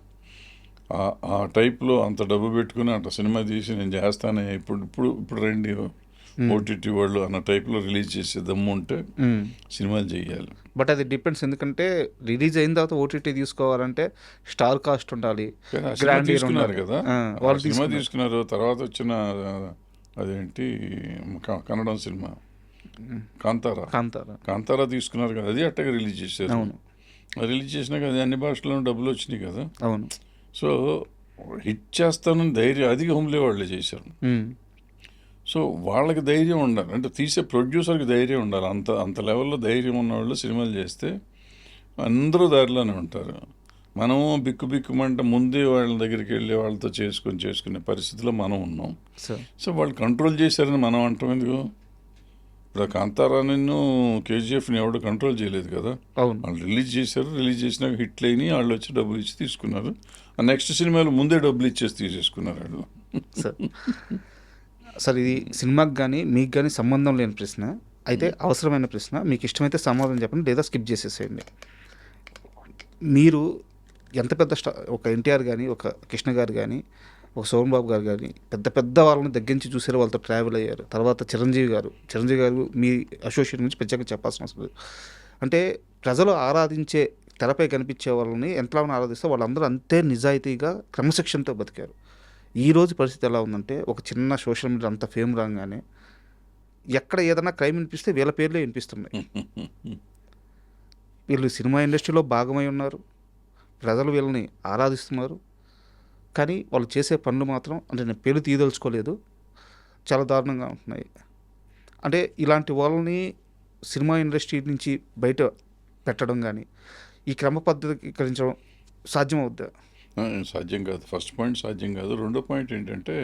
ఆ టైప్లో అంత డబ్బు పెట్టుకుని అట్లా సినిమా తీసి నేను చేస్తానే ఇప్పుడు రండి ఓటీటీ వాళ్ళు అన్న టైప్లో రిలీజ్ చేసే దమ్ము ఉంటే సినిమాలు చేయాలి. బట్ అది డిపెండ్స్, ఎందుకంటే రిలీజ్ అయిన తర్వాత ఓటీటీ తీసుకోవాలంటే స్టార్ కాస్ట్ ఉండాలి. తీసుకున్నారు కదా, వాళ్ళు సినిమా తీసుకున్నారు. తర్వాత వచ్చిన అదేంటి కన్నడం సినిమా కాంతారా తీసుకున్నారు కదా, అది అట్టగా రిలీజ్ చేశారు. రిలీజ్ చేసినాక అది అన్ని భాషల్లో డబ్బులు వచ్చినాయి కదా. అవును. సో హిట్ చేస్తానని ధైర్యం అది హోమ్లే వాళ్ళే చేశారు. సో వాళ్ళకి ధైర్యం ఉండాలి, అంటే తీసే ప్రొడ్యూసర్కి ధైర్యం ఉండాలి. అంత లెవెల్లో ధైర్యం ఉన్నవాళ్ళు సినిమాలు చేస్తే అందరూ దారిలోనే ఉంటారు. మనము బిక్కుమంటే ముందే వాళ్ళ దగ్గరికి వెళ్ళి వాళ్ళతో చేసుకునే పరిస్థితిలో మనం ఉన్నాం. సో వాళ్ళు కంట్రోల్ చేశారని మనం అంటాం ఎందుకు? ఇప్పుడు కాంతారా నిన్ను కేజీఎఫ్ని ఎవడు కంట్రోల్ చేయలేదు కదా. వాళ్ళు రిలీజ్ చేశారు, రిలీజ్ చేసినాక హిట్లు అయినాయి, వాళ్ళు వచ్చి డబ్బులు ఇచ్చి తీసుకున్నారు. ఆ నెక్స్ట్ సినిమాలు ముందే డబ్బులు ఇచ్చేసి తీసేసుకున్నారు వాళ్ళు. సార్ ఇది సినిమాకి కానీ మీకు కానీ సంబంధం లేని ప్రశ్న, అయితే అవసరమైన ప్రశ్న. మీకు ఇష్టమైతే సమాధానం చెప్పండి, లేదా స్కిప్ చేసేసేయండి. మీరు ఎంత పెద్ద ఒక ఎన్టీఆర్ కానీ, ఒక కృష్ణ గారు కానీ, ఒక సోమన్ బాబు గారు కానీ పెద్ద వాళ్ళని దగ్గర నుంచి చూసారు, వాళ్ళతో ట్రావెల్ అయ్యారు. తర్వాత చిరంజీవి గారు మీ అసోసియేట్ నుంచి ప్రత్యేకంగా చెప్పాల్సిన అవసరం లేదు. అంటే ప్రజలు ఆరాధించే, తెరపై కనిపించే వాళ్ళని ఎంతలా ఆరాధిస్తే వాళ్ళందరూ అంతే నిజాయితీగా క్రమశిక్షణతో బతికారు. ఈరోజు పరిస్థితి ఎలా ఉందంటే, ఒక చిన్న సోషల్ మీడియా అంత ఫేమ్ రాగానే ఎక్కడ ఏదైనా క్రైమ్ వినిపిస్తే వీళ్ళ పేర్లే వినిపిస్తున్నాయి. వీళ్ళు సినిమా ఇండస్ట్రీలో భాగమై ఉన్నారు, ప్రజలు వీళ్ళని ఆరాధిస్తున్నారు, కానీ వాళ్ళు చేసే పనులు మాత్రం, అంటే నేను పేరు తీయదలుచుకోలేదు, చాలా దారుణంగా ఉంటున్నాయి. అంటే ఇలాంటి వాళ్ళని సినిమా ఇండస్ట్రీ నుంచి బయట పెట్టడం కానీ, ఈ క్రమ పద్ధతికరించడం సాధ్యమవుద్దా? సాధ్యం కాదు. ఫస్ట్ పాయింట్ సాధ్యం కాదు. రెండో పాయింట్ ఏంటంటే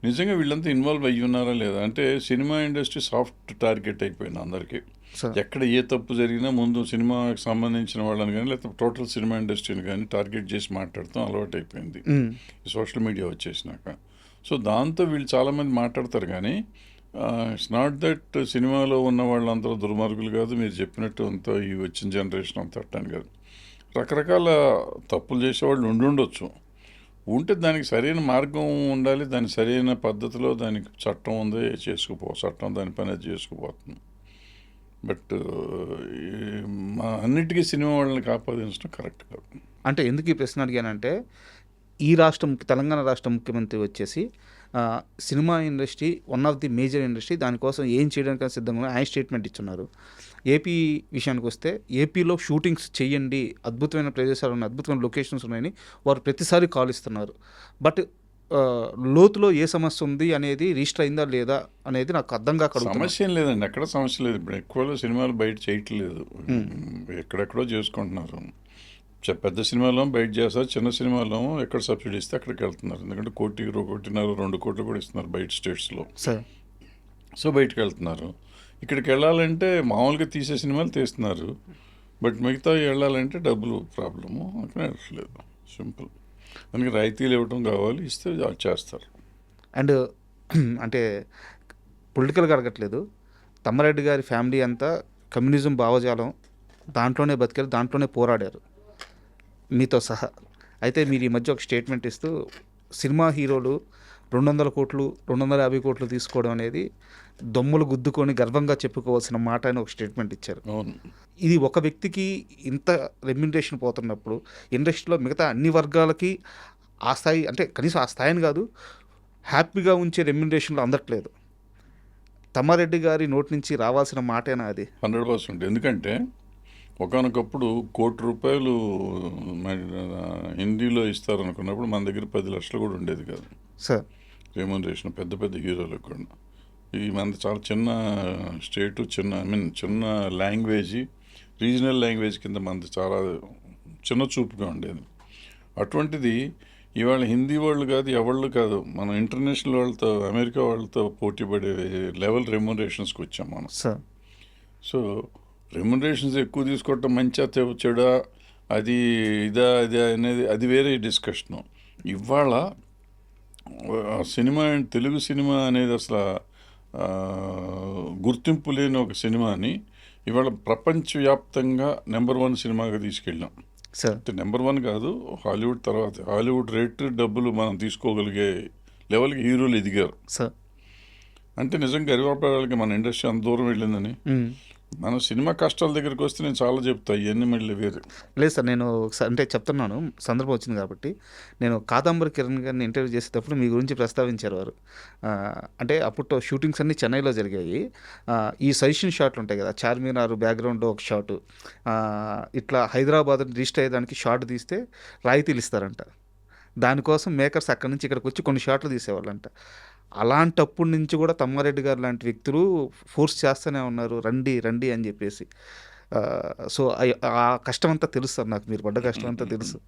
నిజంగా వీళ్ళంతా ఇన్వాల్వ్ అయ్యి ఉన్నారా లేదా అంటే, సినిమా ఇండస్ట్రీ సాఫ్ట్ టార్గెట్ అయిపోయింది అందరికీ. ఎక్కడ ఏ తప్పు జరిగినా ముందు సినిమాకి సంబంధించిన వాళ్ళని కానీ లేకపోతే టోటల్ సినిమా ఇండస్ట్రీని కానీ టార్గెట్ చేసి మాట్లాడతాం అలవాటు అయిపోయింది సోషల్ మీడియా వచ్చేసినాక. సో దాంతో వీళ్ళు చాలామంది మాట్లాడతారు, కానీ ఇట్స్ నాట్ దట్ సినిమాలో ఉన్న వాళ్ళందరూ దుర్మార్గులు కాదు, మీరు చెప్పినట్టు అంతా ఈ వచ్చిన జనరేషన్ అంతా అట్టాను కాదు. రకరకాల తప్పులు చేసేవాళ్ళు ఉండొచ్చు, ఉంటే దానికి సరైన మార్గం ఉండాలి, దాని సరైన పద్ధతిలో దానికి చట్టం ఉంది, చట్టం దాని పని అది చేసుకుపోతుంది. బట్ అన్నిటికీ సినిమా వాళ్ళని కాపాదించడం కరెక్ట్ కాదు. అంటే ఎందుకు ఈ ప్రశ్న అడిగానంటే తెలంగాణ రాష్ట్ర ముఖ్యమంత్రి వచ్చేసి cinema industry one of the major industry, దానికోసం ఏం చేయడానికి సిద్ధంగా ఉన్నారు. ఆయన స్టేట్మెంట్ ఇచ్చున్నారు. ఏపీ విషయానికి వస్తే ఏపీలో షూటింగ్స్ చేయండి, అద్భుతమైన ప్రదేశాలు ఉన్నాయి, అద్భుతమైన లొకేషన్స్ ఉన్నాయని వారు ప్రతిసారి కాల్ ఇస్తున్నారు. బట్ లోతులో ఏ సమస్య ఉంది అనేది రిజిస్టర్ అయిందా లేదా అనేది నాకు అర్థం కాక అడుగుతున్నా. సమస్య ఏం లేదండి, ఎక్కడ సమస్య లేదు. ఇప్పుడు ఎక్కువలో సినిమాలు బయట చేయట్లేదు, ఎక్కడెక్కడో చేసుకుంటున్నారు. పెద్ద సినిమాలో బయట చేస్తారు, చిన్న సినిమాలో ఎక్కడ సబ్సిడీ ఇస్తే అక్కడికి వెళ్తున్నారు. ఎందుకంటే 1.5-2 కోట్లు కూడా ఇస్తున్నారు బయట స్టేట్స్లో. సార్ సో బయటకు వెళ్తున్నారు. ఇక్కడికి వెళ్ళాలంటే మామూలుగా తీసే సినిమాలు తీస్తున్నారు, బట్ మిగతా వెళ్ళాలంటే డబ్బులు ప్రాబ్లము, అక్కడ వెళ్ళట్లేదు. సింపుల్. దానికి రాయితీలు ఇవ్వడం కావాలి, ఇస్తే చేస్తారు. అండ్ అంటే పొలిటికల్గా అడగట్లేదు, తమ్మారెడ్డి గారి ఫ్యామిలీ అంతా కమ్యూనిజం భావజాలం దాంట్లోనే బతికారు, దాంట్లోనే పోరాడారు మీతో సహా. అయితే మీరు ఈ మధ్య ఒక స్టేట్మెంట్ ఇస్తూ సినిమా హీరోలు 200 కోట్లు 250 కోట్లు తీసుకోవడం అనేది దొమ్ములు గుద్దుకొని గర్వంగా చెప్పుకోవాల్సిన మాట అని ఒక స్టేట్మెంట్ ఇచ్చారు. అవును. ఇది ఒక వ్యక్తికి ఇంత రెమ్యునరేషన్ పోతున్నప్పుడు ఇండస్ట్రీలో మిగతా అన్ని వర్గాలకి ఆ స్థాయి, అంటే కనీసం ఆ స్థాయిని కాదు, హ్యాపీగా ఉంచే రెమ్యునరేషన్లో అందట్లేదు. తమ్మారెడ్డి గారి నోటి నుంచి రావాల్సిన మాటేనా అది? 100%. ఎందుకంటే ఒకానొకప్పుడు ₹1,00,00,000 హిందీలో ఇస్తారనుకున్నప్పుడు మన దగ్గర 10 లక్షలు కూడా ఉండేది కాదు సార్. రెమ్యూనరేషన్ పెద్ద పెద్ద హీరోలకు కూడా. ఇది మనది చాలా చిన్న స్టేటు, చిన్న లాంగ్వేజ్, రీజనల్ లాంగ్వేజ్ కింద మనది చాలా చిన్న చూపుగా ఉండేది. అటువంటిది ఇవాళ హిందీ వాళ్ళు కాదు, ఎవళ్ళు కాదు, మనం ఇంటర్నేషనల్ వాళ్ళతో, అమెరికా వాళ్ళతో పోటీ పడే లెవెల్ రెమ్యూనరేషన్స్కి వచ్చాం మనం. సార్ సో రెమ్యునరేషన్స్ ఎక్కువ తీసుకోవటం మంచిగా చెడా, అది ఇదా అనేది అది వేరే డిస్కషను. ఇవాళ సినిమా, తెలుగు సినిమా అనేది అసలు గుర్తింపు లేని ఒక సినిమాని ఇవాళ ప్రపంచవ్యాప్తంగా నెంబర్ 1 సినిమాగా తీసుకెళ్ళాం. సార్ అంటే నెంబర్ 1 కాదు, హాలీవుడ్ తర్వాత హాలీవుడ్ రేట్ డబ్బులు మనం తీసుకోగలిగే లెవెల్కి హీరోలు ఎదిగారు. సార్ అంటే నిజంగా గర్వపడాలి మన ఇండస్ట్రీ అంత దూరం వెళ్ళిందని. మన సినిమా కష్టాల దగ్గరికి వస్తే నేను చాలా చెప్తా, ఇవన్నీ మళ్ళీ వేరే. లేదు సార్, నేను అంటే చెప్తున్నాను, సందర్భం వచ్చింది కాబట్టి. నేను కాదంబరి కిరణ్ గారిని ఇంటర్వ్యూ చేసేటప్పుడు మీ గురించి ప్రస్తావించారు వారు. అంటే అప్పుడు షూటింగ్స్ అన్నీ చెన్నైలో జరిగాయి. ఈ సజెషన్ షాట్లు ఉంటాయి కదా, చార్మినార్ బ్యాక్గ్రౌండ్ ఒక షాటు, ఇట్లా హైదరాబాద్ రిజిస్టర్ అయ్యేదానికి షాట్ తీస్తే రాయితీలు ఇస్తారంట. దానికోసం మేకర్స్ అక్కడి నుంచి ఇక్కడికి వచ్చి కొన్ని షాట్లు తీసేవాళ్ళంట. అలాంటప్పటి నుంచి కూడా తమ్మారెడ్డి గారు లాంటి వ్యక్తులు ఫోర్స్ చేస్తూనే ఉన్నారు, రండి రండి అని చెప్పేసి. సో ఆ కష్టం అంతా తెలుసు సార్ నాకు, మీరు పడ్డ కష్టం అంతా తెలుసు.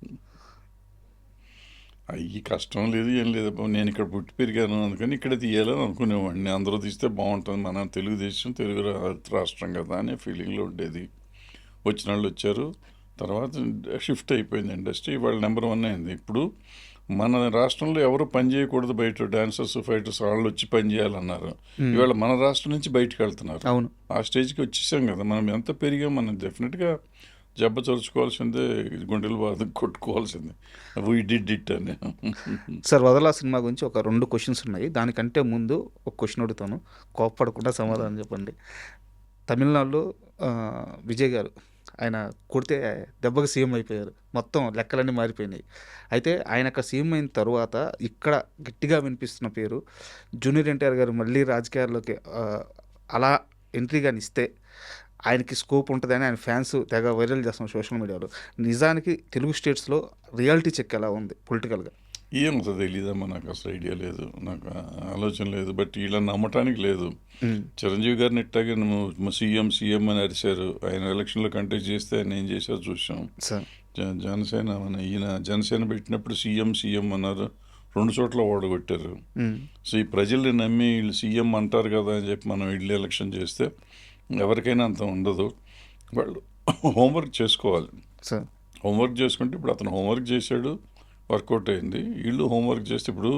ఈ కష్టం లేదు, ఏం లేదు. నేను ఇక్కడ పుట్టి పెరిగాను అందుకని ఇక్కడ తీయాలని అనుకునేవాడిని. అందరూ తీస్తే బాగుంటుంది, మన తెలుగుదేశం తెలుగు రాష్ట్రం కదా అనే ఫీలింగ్లో ఉండేది. వచ్చిన వాళ్ళు వచ్చారు, తర్వాత షిఫ్ట్ అయిపోయింది ఇండస్ట్రీ. ఇవాళ నెంబర్ 1 అయింది. ఇప్పుడు మన రాష్ట్రంలో ఎవరు పని చేయకూడదు, బయట డాన్సర్స్ ఫైటర్స్ వాళ్ళు వచ్చి పని చేయాలన్నారు. ఇవాళ మన రాష్ట్రం నుంచి బయటకు వెళ్తున్నారు. అవును, ఆ స్టేజ్కి వచ్చేసాం కదా. మనం ఎంత పెరిగాం, మనం డెఫినెట్గా జబ్బ చరుచుకోవాల్సిందే, గుండెలు బాధ కొట్టుకోవాల్సిందే. వీ డిడ్ ఇట్ అని. సార్ వదలా సినిమా గురించి ఒక 2 క్వశ్చన్స్ ఉన్నాయి. దానికంటే ముందు ఒక క్వశ్చన్ అడుగుతాను, కోప్పడకుండా సమాధానం చెప్పండి. తమిళనాడులో విజయ్ గారు ఆయన కొడితే దెబ్బకి సీఎం అయిపోయారు, మొత్తం లెక్కలన్నీ మారిపోయినాయి. అయితే ఆయన అక్కడ సీఎం అయిన తర్వాత ఇక్కడ గట్టిగా వినిపిస్తున్న పేరు జూనియర్ ఎన్టీఆర్ గారు మళ్ళీ రాజకీయాల్లోకి అలా ఎంట్రీ కానీ ఇస్తే ఆయనకి స్కోప్ ఉంటుందని ఆయన ఫ్యాన్స్ తెగ వైరల్ చేస్తాం సోషల్ మీడియాలో. నిజానికి తెలుగు స్టేట్స్లో రియాలిటీ చెక్ ఎలా ఉంది పొలిటికల్గా? ఏమవుతుందో తెలీదమ్మా, నాకు అసలు ఐడియా లేదు, నాకు ఆలోచన లేదు. బట్ వీళ్ళని నమ్మటానికి లేదు. చిరంజీవి గారిని ఇట్టాగే సీఎం అని అరిశారు. ఆయన ఎలక్షన్లో కంటెస్ట్ చేస్తే ఆయన ఏం చేశారో చూసాం. జనసేన ఈయన జనసేన పెట్టినప్పుడు సీఎం అన్నారు, 2 చోట్ల ఓడగొట్టారు. సో ఈ ప్రజల్ని నమ్మి వీళ్ళు సీఎం అంటారు కదా అని చెప్పి మనం వీళ్ళు ఎలక్షన్ చేస్తే ఎవరికైనా అంత ఉండదు. వాళ్ళు హోంవర్క్ చేసుకోవాలి. హోంవర్క్ చేసుకుంటే ఇప్పుడు అతను హోంవర్క్ చేశాడు, వర్కౌట్ అయింది. వీళ్ళు హోంవర్క్ చేస్తే ఇప్పుడు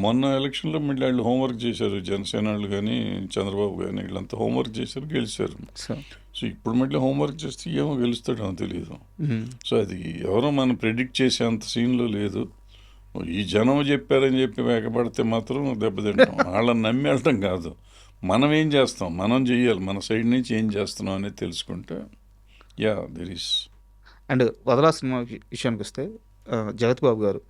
మొన్న ఎలక్షన్లో మళ్ళీ వాళ్ళు హోంవర్క్ చేశారు, జనసేన వాళ్ళు కానీ చంద్రబాబు కానీ వీళ్ళంతా హోంవర్క్ చేశారు, గెలిచారు. సో ఇప్పుడు మళ్ళీ హోంవర్క్ చేస్తే ఏమో గెలుస్తాడో తెలియదు. సో అది ఎవరో మనం ప్రెడిక్ట్ చేసే అంత సీన్లో లేదు. ఈ జనం చెప్పారని చెప్పి వేగపడితే మాత్రం దెబ్బతింటాం. వాళ్ళని నమ్మి వెళ్ళటం కాదు, మనం ఏం చేస్తాం, మనం చెయ్యాలి, మన సైడ్ నుంచి ఏం చేస్తున్నాం అనేది తెలుసుకుంటే దెర్ ఈస్. అండ్ వదలా సినిమా విషయానికి వస్తే జగత్ బాబు గారు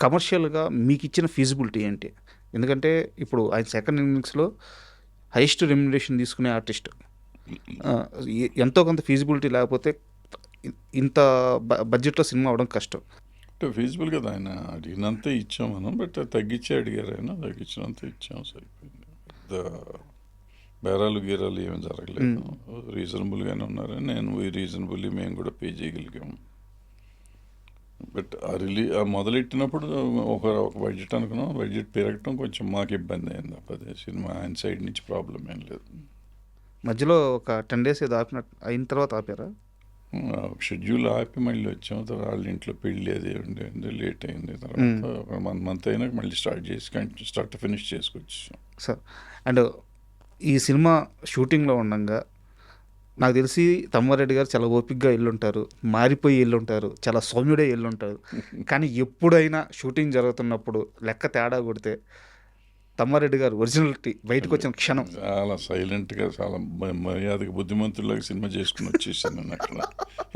కమర్షియల్గా మీకు ఇచ్చిన ఫీజిబిలిటీ ఏంటి? ఎందుకంటే ఇప్పుడు ఆయన సెకండ్ ఇన్నింగ్స్లో హైయెస్ట్ రెమ్యునరేషన్ తీసుకునే ఆర్టిస్ట్. ఆ, ఎంతో కొంత ఫీజిబిలిటీ లేకపోతే ఇంత బడ్జెట్లో సినిమా అవడం కష్టం. అంటే ఫీజిబుల్ కదా, ఆయన అడిగినంత ఇచ్చాం మనం, బట్ తగ్గించే అడిగారు ఆయన, తగ్గించినంత ఇచ్చాం, సరిపోయింది. పెద్ద బేరాలు గీరాలు ఏమి జరగలేదు, రీజనబుల్గానే ఉన్నారని నేను రీజనబుల్లీ మేము కూడా పే చేయగలిగాము. బట్ ఆ మొదలెట్టినప్పుడు ఒక బడ్జెట్ అనుకున్నాం, బడ్జెట్ పెరగటం కొంచెం మాకు ఇబ్బంది అయింది. అదే సినిమా ఆయన సైడ్ నుంచి ప్రాబ్లం ఏం లేదు. మధ్యలో ఒక 10 days ఏదో అయిన తర్వాత ఆపారా? ఒక షెడ్యూల్ ఆపి మళ్ళీ వచ్చాం. తర్వాత వాళ్ళ ఇంట్లో పెళ్ళి అది ఉండే లేట్ అయింది. తర్వాత ఒక 1 month అయినాక మళ్ళీ స్టార్ట్ చేసి స్టార్ట్ ఫినిష్ చేసుకొచ్చాం. సార్, అండ్ ఈ సినిమా షూటింగ్లో ఉండగా నాకు తెలిసి తమ్మారెడ్డి గారు చాలా ఓపిక్గా ఎల్లుంటారు, మారిపోయి ఎల్లుంటారు, చాలా సౌమ్యుడే ఎల్లుంటారు. కానీ ఎప్పుడైనా షూటింగ్ జరుగుతున్నప్పుడు లెక్క తేడా కొడితే తమ్మారెడ్డి గారు ఒరిజినాలిటీ బయటకు వచ్చిన క్షణం చాలా సైలెంట్గా, చాలా మర్యాదగా, బుద్ధిమంతుల్లాగా సినిమా చేసుకుని వచ్చేసాను నేను. అక్కడ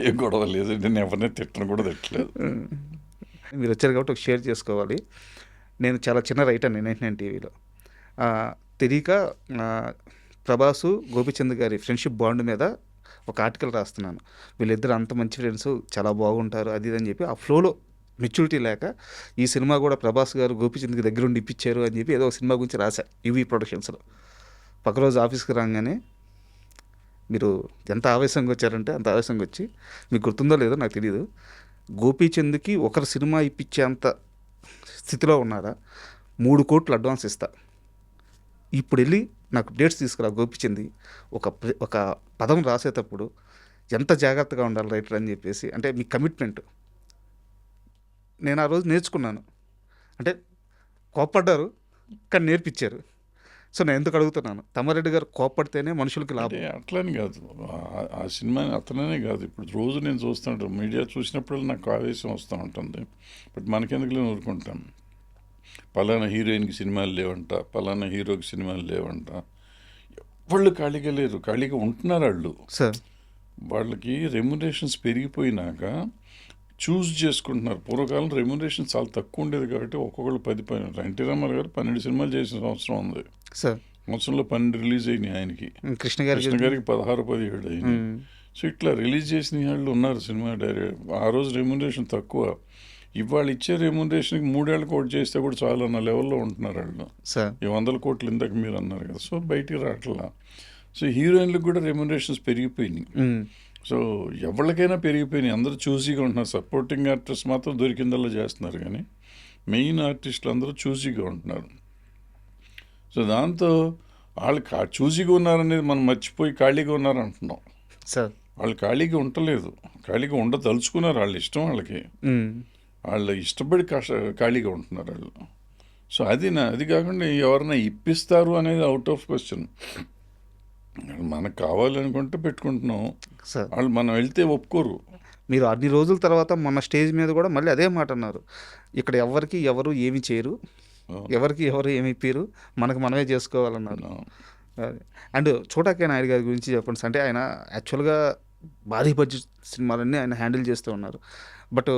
ఏ గొడవ లేదు, నేను ఎవరిని తిట్టను కూడా తిట్టలేదు. మీరు వచ్చారు కాబట్టి ఒక షేర్ చేసుకోవాలి. నేను చాలా చిన్న రైటర్ని 99 టీవీలో. తెలియక ప్రభాసు గోపిచంద్ గారి ఫ్రెండ్షిప్ బాండ్ మీద ఒక ఆర్టికల్ రాస్తున్నాను. వీళ్ళిద్దరు అంత మంచి ఫ్రెండ్స్, చాలా బాగుంటారు అది ఇది అని చెప్పి ఆ ఫ్లోలో మెచ్యూరిటీ లేక ఈ సినిమా కూడా ప్రభాస్ గారు గోపిచంద్కి దగ్గర ఉండి ఇప్పించారు అని చెప్పి ఏదో ఒక సినిమా గురించి రాశా యువి ప్రొడక్షన్స్లో. పక్క రోజు ఆఫీస్కి రాగానే మీరు ఎంత ఆవేశంగా వచ్చారంటే అంత ఆవేశంగా వచ్చి, మీకు గుర్తుందో లేదో నాకు తెలియదు, గోపీచంద్కి ఒకరు సినిమా ఇప్పించేంత స్థితిలో ఉన్నారా, 3 కోట్లు అడ్వాన్స్ ఇస్తా, ఇప్పుడు వెళ్ళి నాకు డేట్స్ తీసుకురా గోపిచంద్కి, ఒక పదం రాసేటప్పుడు ఎంత జాగ్రత్తగా ఉండాలి రైటర్ అని చెప్పేసి, అంటే మీ కమిట్మెంట్ నేను ఆ రోజు నేర్చుకున్నాను. అంటే కోప్పడ్డారు కానీ నేర్పించారు. సో నేను ఎందుకు అడుగుతున్నాను, తమ్మారెడ్డి గారు కోప్పడితేనే మనుషులకి లాభం. అంటే అట్లని కాదు, ఆ సినిమా అతననే కాదు, ఇప్పుడు రోజు నేను చూస్తుంటాను, మీడియా చూసినప్పుడు నాకు ఆవేశం వస్తూ ఉంటుంది. బట్ మనకెందుకు ఊరుకుంటాం. పలానా హీరోయిన్కి సినిమాలు లేవంట, పలానా హీరోకి సినిమాలు లేవంట, వాళ్ళు ఖాళీగా లేరు, ఖాళీగా ఉంటున్నారు వాళ్ళు. సార్, వాళ్ళకి రెమ్యునరేషన్స్ పెరిగిపోయినాక చూస్ చేసుకుంటున్నారు. పూర్వకాలం రెమ్యునరేషన్ చాలా తక్కువ ఉండేది కాబట్టి ఒక్కొక్కళ్ళు 10 ఎన్టీ రామారావు గారు 12 సినిమాలు చేసిన సంవత్సరం ఉంది. సార్, సంవత్సరంలో 12 రిలీజ్ అయినాయి ఆయనకి. కృష్ణ కృష్ణ గారికి 16-17 అయినాయి. సో ఇట్లా రిలీజ్ చేసిన వాళ్ళు ఉన్నారు సినిమా డైరెక్ట్. ఆ రోజు రెమ్యునరేషన్ తక్కువ, ఇవాళ ఇచ్చే రెమ్యునరేషన్కి 3 ఏళ్ళ కోట్ చేస్తే కూడా చాలా అన్న లెవెల్లో ఉంటున్నారు వాళ్ళు. సార్, ఈ 100 కోట్లు ఇందాక మీరు అన్నారు కదా, సో బయటికి రావట్లా. సో హీరోయిన్లకు కూడా రెమ్యునరేషన్స్ పెరిగిపోయినాయి. సో ఎవరికైనా పెరిగిపోయినాయి, అందరూ చూసీగా ఉంటున్నారు. సపోర్టింగ్ ఆర్టిస్ట్ మాత్రం దొరికిందల్లా చేస్తున్నారు, కానీ మెయిన్ ఆర్టిస్టులు అందరూ చూసీగా ఉంటున్నారు. సో దాంతో వాళ్ళు చూసీగా ఉన్నారనేది మనం మర్చిపోయి ఖాళీగా ఉన్నారంటున్నాం. సార్, వాళ్ళు ఖాళీగా ఉండలేదు, ఖాళీగా ఉండదలుచుకున్నారు, వాళ్ళ ఇష్టం వాళ్ళకి, వాళ్ళు ఇష్టపడి ఖాళీగా ఉంటున్నారు వాళ్ళు. సో అది కాకుండా ఎవరైనా ఇప్పిస్తారు అనేది అవుట్ ఆఫ్ క్వశ్చన్. మనకు కావాలనుకుంటే పెట్టుకుంటున్నాం, సార్, వాళ్ళు మనం వెళ్తే ఒప్పుకోరు. మీరు అన్ని రోజుల తర్వాత మొన్న స్టేజ్ మీద కూడా మళ్ళీ అదే మాట అన్నారు, ఇక్కడ ఎవరికి ఎవరు ఏమి చేయరు, ఎవరికి ఎవరు ఏమి ఇప్పారు, మనకు మనమే చేసుకోవాలన్నారు. అండ్ చోటాకే నాయుడు గారి గురించి చెప్పండి సార్. అంటే ఆయన యాక్చువల్గా భారీ బడ్జెట్ సినిమాలన్నీ ఆయన హ్యాండిల్ చేస్తూ ఉన్నారు. బట్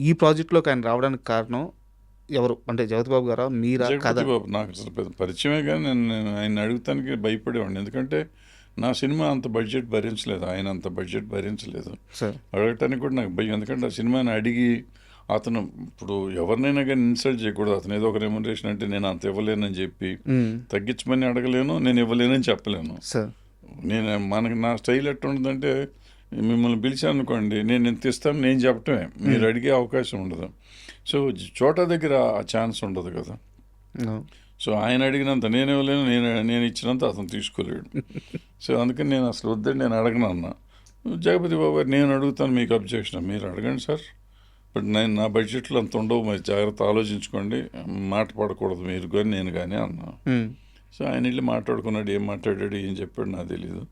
ఈ ప్రాజెక్ట్లోకి ఆయన రావడానికి కారణం ఎవరు అంటే జగత్ బాబు గారా, మీరా? జగపతి బాబు నాకు అసలు పెద్ద పరిచయమే, కానీ నేను ఆయన అడుగుతానికి భయపడేవాడిని. ఎందుకంటే నా సినిమా అంత బడ్జెట్ భరించలేదు, ఆయన అంత బడ్జెట్ భరించలేదు. అడగటానికి కూడా నాకు భయం. ఎందుకంటే ఆ సినిమాని అడిగి అతను, ఇప్పుడు ఎవరినైనా కానీ ఇన్సల్ట్ చేయకూడదు. అతను ఏదో ఒక రెమ్యునరేషన్ అంటే నేను అంత ఇవ్వలేనని చెప్పి తగ్గించమని అడగలేను, నేను ఇవ్వలేనని చెప్పలేను. నా స్టైల్ ఎట్లా ఉంటుందంటే, మిమ్మల్ని పిలిచాను అనుకోండి, నేను ఎంత ఇస్తాను నేను చెప్పటమే, మీరు అడిగే అవకాశం ఉండదు. సో చోటా దగ్గర ఆ ఛాన్స్ ఉండదు కదా. సో ఆయన అడిగినంత నేను ఇవ్వలేను, నేను ఇచ్చినంత అతను తీసుకోలేడు. సో అందుకని నేను అసలు వద్దండి, నేను అడగను అన్నా. జగపతి బాబు గారు, నేను అడుగుతాను, మీకు అబ్జెక్షన్, మీరు అడగండి సార్, బట్ నా బడ్జెట్లో అంత ఉండవు, మరి జాగ్రత్త ఆలోచించుకోండి, మాట పడకూడదు మీరు కానీ నేను కానీ అన్నా. సో ఆయన వెళ్ళి మాట్లాడుకున్నాడు, ఏం మాట్లాడాడు ఏం చెప్పాడు నాకు తెలీదు.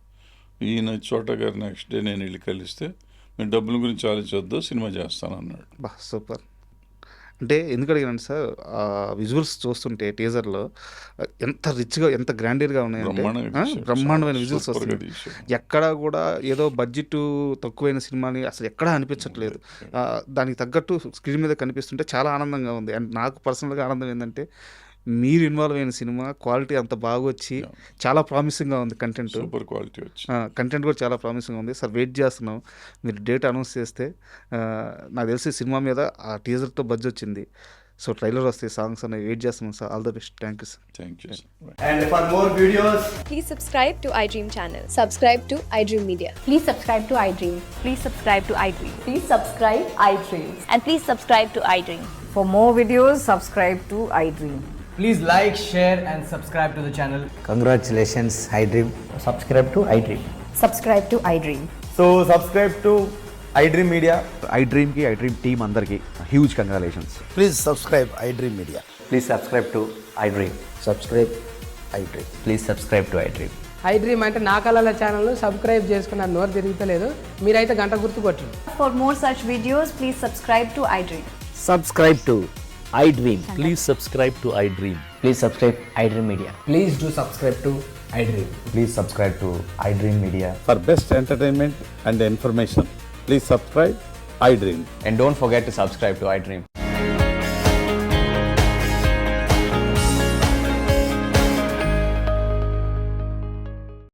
ఈయన చోటా గారు నెక్స్ట్ డే నేను వెళ్ళి కలిస్తే, మీరు డబ్బుల గురించి ఆలోచించొద్దు, సినిమా చేస్తాను అన్నాడు. సూపర్. అంటే ఎందుకు అడిగానంటే సార్, ఆ విజువల్స్ చూస్తుంటే టీజర్‌లో ఎంత రిచ్‌గా, ఎంత గ్రాండియర్‌గా ఉన్నాయంటే బ్రహ్మాండంగా తీశారు. బ్రహ్మాండమైన విజువల్స్ సూపర్‌గా వస్తున్నాయి. తీశారు. ఎక్కడా కూడా ఏదో బడ్జెట్ తక్కువైన సినిమాని అసలు ఎక్కడా అనిపించట్లేదు. దానికి తగ్గట్టు స్క్రీన్ మీద కనిపిస్తుంటే చాలా ఆనందంగా ఉంది. అండ్ నాకు పర్సనల్‌గా ఆనందం ఏందంటే, మీరు ఇన్వాల్వ్ అయిన సినిమా క్వాలిటీ అంత బాగొచ్చి చాలా ప్రామిసింగ్‌గా ఉంది కంటెంట్. సూపర్ క్వాలిటీ వచ్చింది. కంటెంట్ కూడా చాలా ప్రామిసింగ్‌గా ఉంది. సార్ వెయిట్ చేస్తున్నాం. మీరు డేట్ అనౌన్స్ చేస్తే నాకు తెలిసి సినిమా మీద ఆ టీజర్‌తో బజ్ వచ్చింది. సో ట్రైలర్ వస్తాయి, సాంగ్స్ అనేవి వెయిట్ చేస్తున్నాం sir. All the best. Thank you sir. Thank you. And for more videos, Please subscribe to iDream channel. Subscribe to iDream Media. Please subscribe to iDream. Please subscribe to iDream. Please subscribe iDream. And please subscribe to iDream. For more videos, subscribe to iDream. please like, share, and subscribe to the channel. Congratulations, iDream. Subscribe to iDream. Subscribe to iDream. So subscribe to iDream Media. iDream की iDream team अंदर की huge congratulations. Please subscribe iDream Media. Please subscribe to iDream. Subscribe iDream. Please subscribe to iDream. iDream అంటే నా కళల ఛానల్ను subscribe చేసుకున్నారు. నోరు తిరుగుతలేదు, మీరైతే గంట గుర్తు కొట్టండి. For more such videos, please subscribe to iDream. Subscribe to iDream. Please subscribe to iDream. Please subscribe iDream Media. Please do subscribe to iDream. Please subscribe to iDream Media. For best entertainment and information, please subscribe iDream. And don't forget to subscribe to iDream.